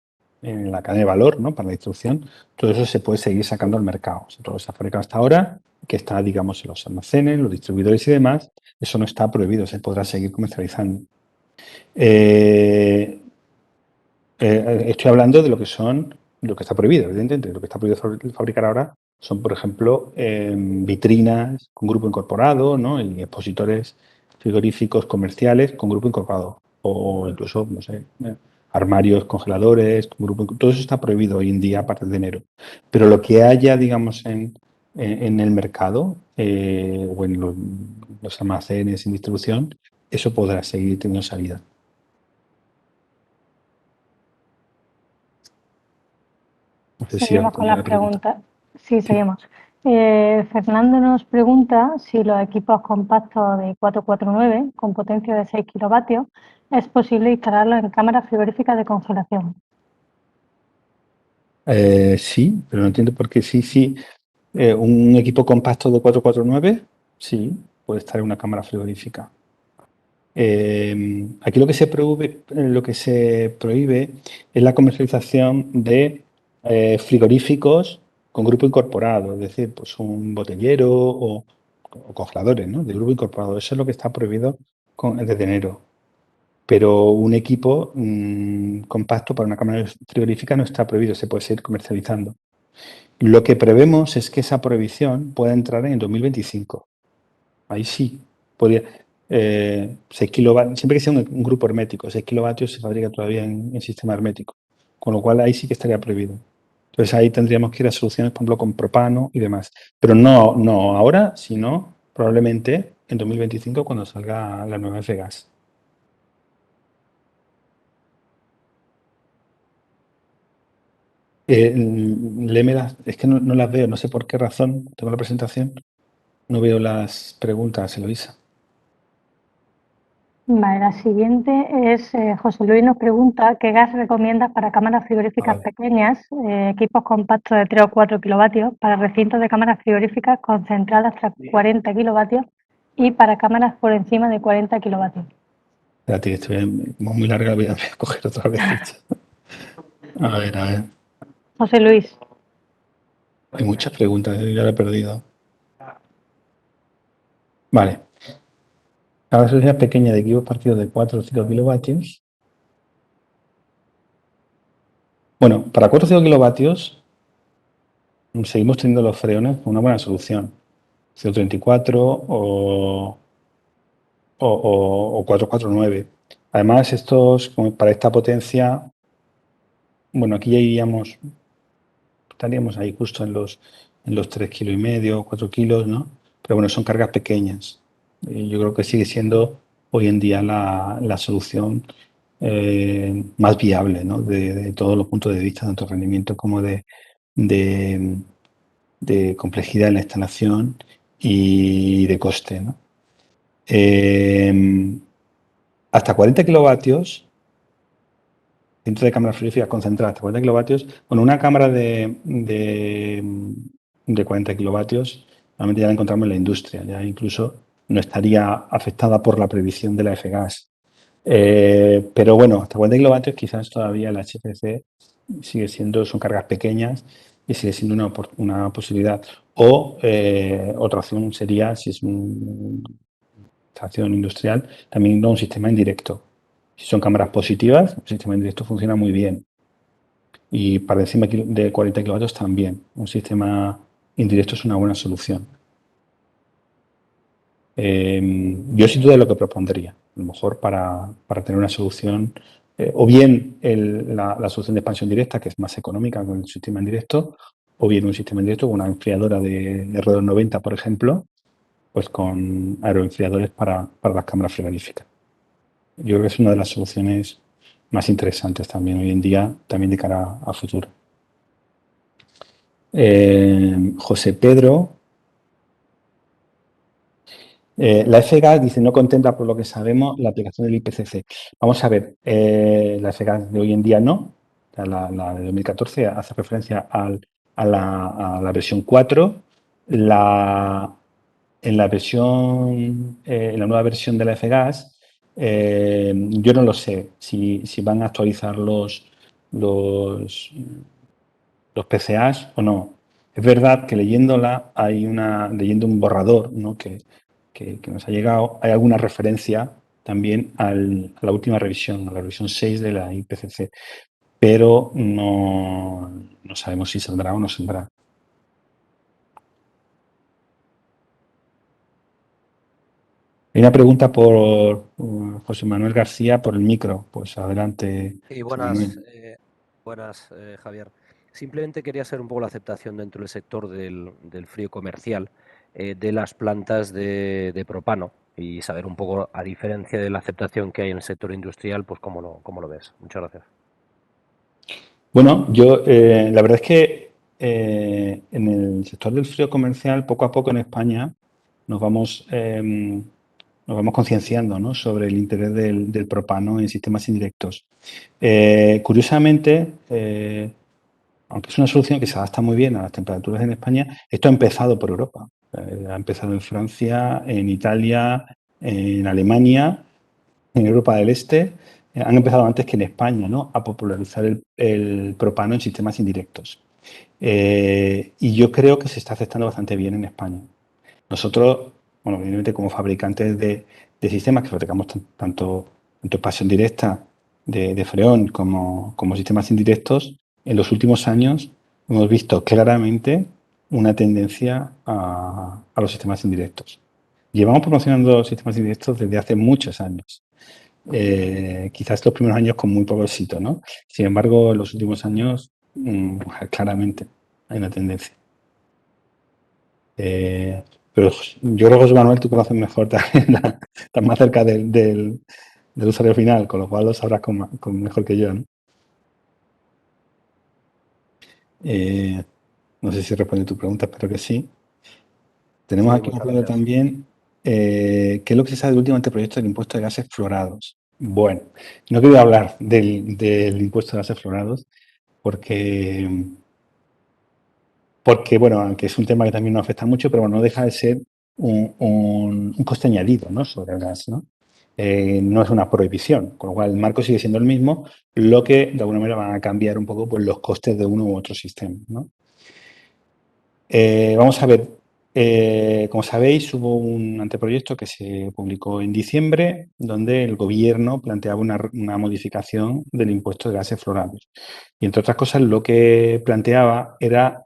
en la cadena de valor, ¿no? Para la distribución, todo eso se puede seguir sacando al mercado. O sea, todo lo que se ha fabricado hasta ahora, que está, digamos, en los almacenes, los distribuidores y demás, eso no está prohibido, se podrá seguir comercializando. Estoy hablando de lo que son, lo que está prohibido, evidentemente. Lo que está prohibido fabricar ahora son, por ejemplo, vitrinas con grupo incorporado, ¿no? Y expositores frigoríficos comerciales con grupo incorporado. O incluso, no sé, armarios congeladores, con grupo, todo eso está prohibido hoy en día a partir de enero. Pero lo que haya, digamos, en el mercado o en los almacenes en distribución, eso podrá seguir teniendo salida. No sé si Seguimos con respondí a las la pregunta. preguntas. Sí, Sí. seguimos. Fernando nos pregunta si los equipos compactos de 449 con potencia de 6 kilovatios es posible instalarlos en cámaras frigoríficas de congelación. Sí, pero no entiendo por qué sí. Un equipo compacto de 449, sí, puede estar en una cámara frigorífica. Aquí lo que se prohíbe es la comercialización de frigoríficos con grupo incorporado, es decir, pues un botellero o congeladores, ¿no? De grupo incorporado. Eso es lo que está prohibido desde enero. Pero un equipo compacto para una cámara frigorífica no está prohibido, se puede seguir comercializando. Lo que prevemos es que esa prohibición pueda entrar en el 2025. Ahí sí, podría. 6 kilovatios, siempre que sea un grupo hermético, 6 kilovatios se fabrica todavía en sistema hermético, con lo cual ahí sí que estaría prohibido. Entonces ahí tendríamos que ir a soluciones, por ejemplo, con propano y demás. Pero no ahora, sino probablemente en 2025 cuando salga la nueva F-Gas. Es que no las veo, no sé por qué razón, tengo la presentación, no veo las preguntas, Eloisa. Vale, la siguiente es José Luis nos pregunta qué gas recomiendas para cámaras frigoríficas Vale. pequeñas, equipos compactos de 3 o 4 kilovatios, para recintos de cámaras frigoríficas con central hasta 40 kilovatios y para cámaras por encima de 40 kilovatios. Espérate, que estoy muy larga, voy a coger otra vez ficha. A ver. José Luis, Hay muchas preguntas, ya la he perdido. Vale. Cada sociedad pequeña de equipos partidos de 4 o 5 kilovatios. Bueno, para 4 o 5 kilovatios seguimos teniendo los freones como una buena solución. CO34 o 449. Además, para esta potencia, bueno, aquí ya estaríamos ahí justo en los 3,5 kilos, 4 kilos, ¿no? Pero bueno, son cargas pequeñas. Y yo creo que sigue siendo hoy en día la solución más viable, ¿no? De todos los puntos de vista, tanto rendimiento como de, de complejidad en la instalación y de coste, ¿no? Hasta 40 kilovatios, dentro de cámaras frigoríficas concentradas hasta 40 kilovatios, bueno, una cámara de 40 kilovatios, normalmente ya la encontramos en la industria, ya incluso no estaría afectada por la previsión de la F-Gas. Pero bueno, hasta 40 kilovatios quizás todavía la HPC son cargas pequeñas y sigue siendo una posibilidad. O otra opción sería, si es una estación industrial, también un sistema indirecto. Si son cámaras positivas, el sistema indirecto funciona muy bien. Y para encima de 40 kilovatios también. Un sistema indirecto es una buena solución. Yo sin duda es lo que propondría, a lo mejor para tener una solución, o bien la solución de expansión directa, que es más económica con el sistema indirecto, o bien un sistema indirecto con una enfriadora de R290, por ejemplo, pues con aeroenfriadores para las cámaras frigoríficas. Yo creo que es una de las soluciones más interesantes también hoy en día, también de cara a futuro. José Pedro. La F-Gas dice, no contempla, por lo que sabemos, la aplicación del IPCC. Vamos a ver, la F-Gas de hoy en día no. La de 2014 hace referencia a la versión 4. En la nueva versión de la F-Gas Yo no lo sé si van a actualizar los, los PCAs o no. Es verdad que leyéndola, leyendo un borrador, ¿no? que nos ha llegado, hay alguna referencia también a la última revisión, a la revisión 6 de la IPCC, pero no sabemos si saldrá o no saldrá. Hay una pregunta por José Manuel García por el micro. Pues adelante, Y José buenas, Manuel. Javier. Simplemente quería saber un poco la aceptación dentro del sector del frío comercial de las plantas de propano y saber un poco, a diferencia de la aceptación que hay en el sector industrial, pues cómo lo ves. Muchas gracias. Bueno, yo la verdad es que en el sector del frío comercial, poco a poco en España, nos vamos, nos vamos concienciando, ¿no? Sobre el interés del propano en sistemas indirectos. Curiosamente, aunque es una solución que se adapta muy bien a las temperaturas en España, esto ha empezado por Europa. Ha empezado en Francia, en Italia, en Alemania, en Europa del Este. Han empezado antes que en España, ¿no? A popularizar el propano en sistemas indirectos. Y yo creo que se está aceptando bastante bien en España. Nosotros, bueno, evidentemente como fabricantes de sistemas que fabricamos tanto expansión directa de Freon como sistemas indirectos, en los últimos años hemos visto claramente una tendencia a los sistemas indirectos. Llevamos promocionando sistemas indirectos desde hace muchos años. Quizás los primeros años con muy poco éxito, ¿no? Sin embargo, en los últimos años, claramente hay una tendencia. Pero yo creo que José Manuel, tú conoces mejor también, estás más cerca del usuario final, con lo cual lo sabrás mejor que yo, ¿no? No sé si responde tu pregunta, espero que sí. Tenemos Sí, aquí una muchas pregunta gracias. también. ¿Qué es lo que se sabe del último anteproyecto del impuesto de gases fluorados? Bueno, no quería hablar del impuesto de gases fluorados porque bueno, aunque es un tema que también nos afecta mucho, pero bueno, no deja de ser un coste añadido, ¿no? Sobre el gas, ¿no? No es una prohibición, con lo cual el marco sigue siendo el mismo, lo que de alguna manera van a cambiar un poco pues, los costes de uno u otro sistema, ¿no? Vamos a ver, como sabéis, hubo un anteproyecto que se publicó en diciembre donde el gobierno planteaba una modificación del impuesto de gases fluorados. Y entre otras cosas, lo que planteaba era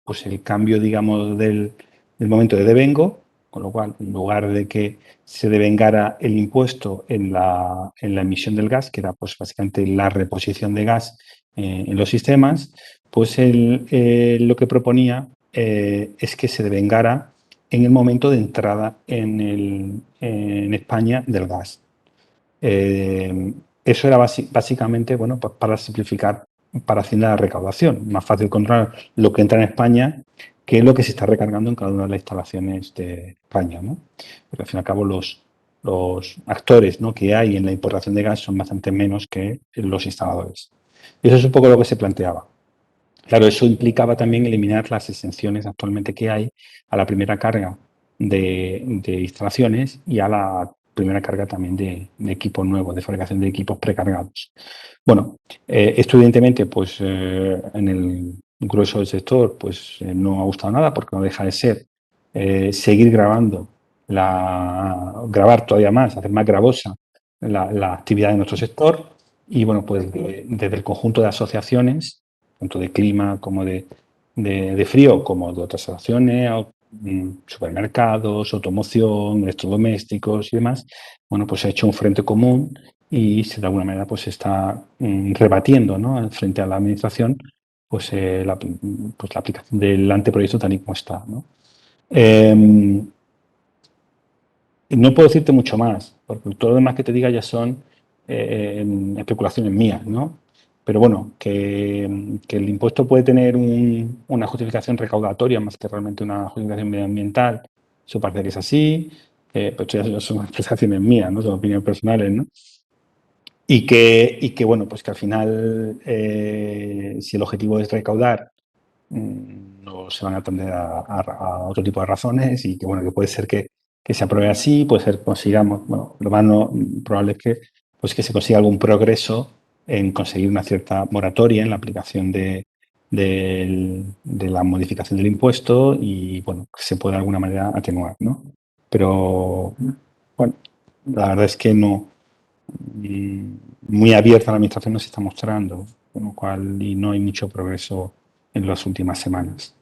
pues el cambio, digamos, del momento de devengo, con lo cual, en lugar de que se devengara el impuesto en la emisión del gas, que era pues básicamente la reposición de gas en los sistemas, pues lo que proponía es que se devengara en el momento de entrada en España del gas. Eso era básicamente, bueno, pues para simplificar para Hacienda la recaudación. Más fácil controlar lo que entra en España que lo que se está recargando en cada una de las instalaciones de España, ¿no? Porque al fin y al cabo los actores, ¿no?, que hay en la importación de gas son bastante menos que los instaladores. Y eso es un poco lo que se planteaba. Claro, eso implicaba también eliminar las exenciones actualmente que hay a la primera carga de instalaciones y a la primera carga también de equipos nuevos, de fabricación de equipos precargados. Bueno, esto evidentemente, pues en el grueso del sector, pues no ha gustado nada porque no deja de ser seguir grabar todavía más, hacer más gravosa la actividad de nuestro sector y bueno, pues desde el conjunto de asociaciones tanto de clima como de frío, como de otras acciones, supermercados, automoción, electrodomésticos y demás, bueno, pues se ha hecho un frente común y de alguna manera pues se está rebatiendo, ¿no?, frente a la administración pues, pues la aplicación del anteproyecto tal y como está, ¿no? No puedo decirte mucho más, porque todo lo demás que te diga ya son especulaciones mías, ¿no? Pero bueno, que el impuesto puede tener una justificación recaudatoria más que realmente una justificación medioambiental, eso parece que es así, pero esto ya son expresiones mías, ¿no? Son opiniones personales, ¿no? Y que bueno, pues que al final, si el objetivo es recaudar, no se van a atender a otro tipo de razones y que bueno, que puede ser que que se apruebe así, puede ser que consigamos, bueno, lo más probable es que, pues que se consiga algún progreso en conseguir una cierta moratoria en la aplicación de la modificación del impuesto y, bueno, que se pueda de alguna manera atenuar, ¿no? Pero, bueno, la verdad es que no, muy abierta la administración no se está mostrando, con lo cual y no hay mucho progreso en las últimas semanas.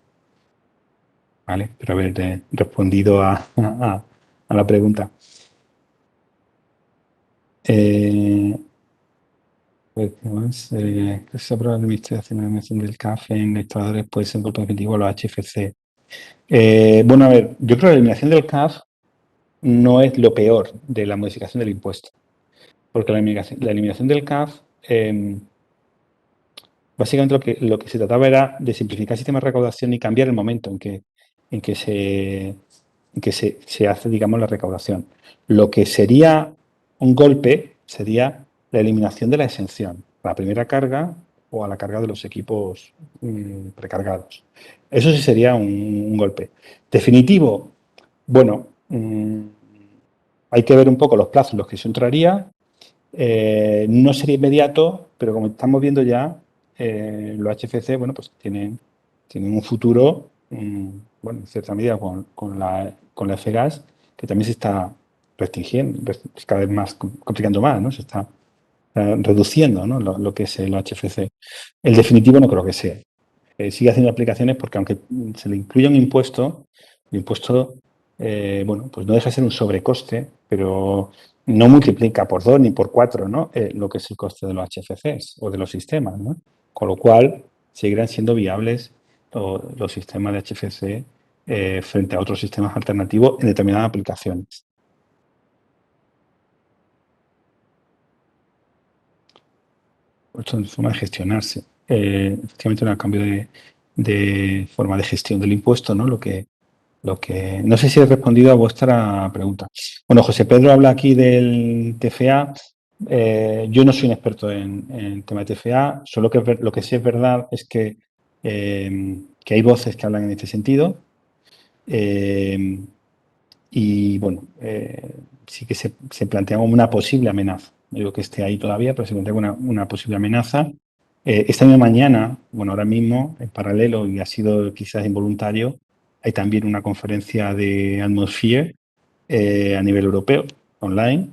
¿Vale? Espero haber respondido a la pregunta. Pues, ¿qué más? ¿Qué se aprueba la administración del CAF en instaladores puede ser un golpe efectivo a los HFC? Bueno, a ver, yo creo que la eliminación del CAF no es lo peor de la modificación del impuesto, porque la eliminación del CAF, básicamente lo que se trataba era de simplificar el sistema de recaudación y cambiar el momento en que se hace, digamos, la recaudación. Lo que sería un golpe sería la eliminación de la exención a la primera carga o a la carga de los equipos precargados. Eso sí sería un golpe. Definitivo, bueno, hay que ver un poco los plazos en los que eso entraría. No sería inmediato, pero como estamos viendo ya, los HFC, bueno, pues tienen un futuro, bueno, en cierta medida con la FGAS, que también se está restringiendo, cada vez más complicando más, ¿no? Se está reduciendo, ¿no? lo que es el HFC. El definitivo no creo que sea. Sigue haciendo aplicaciones porque aunque se le incluya un impuesto, el impuesto, bueno, pues no deja de ser un sobrecoste, pero no multiplica por 2 ni por 4, ¿no? Lo que es el coste de los HFCs o de los sistemas, ¿no? Con lo cual, seguirán siendo viables los sistemas de HFC frente a otros sistemas alternativos en determinadas aplicaciones. Otra forma de gestionarse. Efectivamente, un cambio de forma de gestión del impuesto, ¿no? No sé si he respondido a vuestra pregunta. Bueno, José Pedro habla aquí del TFA. Yo no soy un experto en tema de TFA, solo que lo que sí es verdad es que hay voces que hablan en este sentido. Y bueno, sí que se plantea como una posible amenaza. No digo que esté ahí todavía, pero se plantea una posible amenaza. Esta misma mañana, bueno, ahora mismo, en paralelo, y ha sido quizás involuntario, hay también una conferencia de Atmosphere a nivel europeo, online,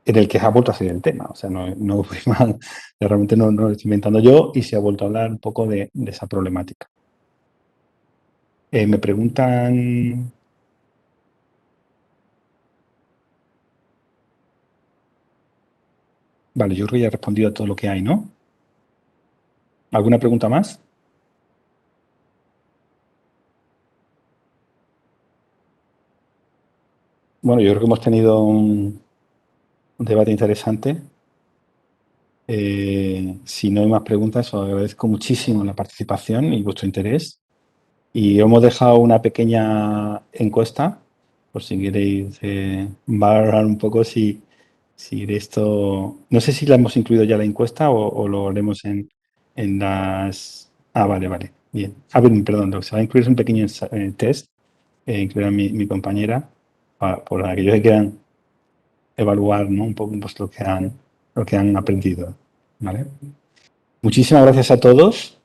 en el que se ha vuelto a hacer el tema. O sea, no fue mal, realmente no lo estoy inventando yo, y se ha vuelto a hablar un poco de esa problemática. Me preguntan... Vale, yo creo que ya he respondido a todo lo que hay, ¿no? ¿Alguna pregunta más? Bueno, yo creo que hemos tenido un debate interesante. Si no hay más preguntas, os agradezco muchísimo la participación y vuestro interés. Y hemos dejado una pequeña encuesta, por si queréis valorar un poco si esto... No sé si la hemos incluido ya la encuesta o lo haremos en las... Ah, vale, bien. Perdón, se va a incluir un pequeño test, incluirá mi compañera, por aquellos que quieran evaluar, ¿no? Un poco pues, lo que han aprendido. ¿Vale? Muchísimas gracias a todos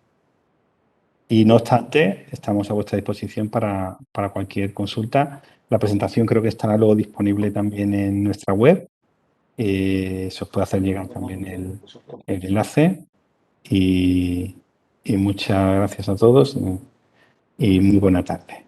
y no obstante, estamos a vuestra disposición para cualquier consulta. La presentación creo que estará luego disponible también en nuestra web. Se os puede hacer llegar también el enlace y muchas gracias a todos y muy buena tarde.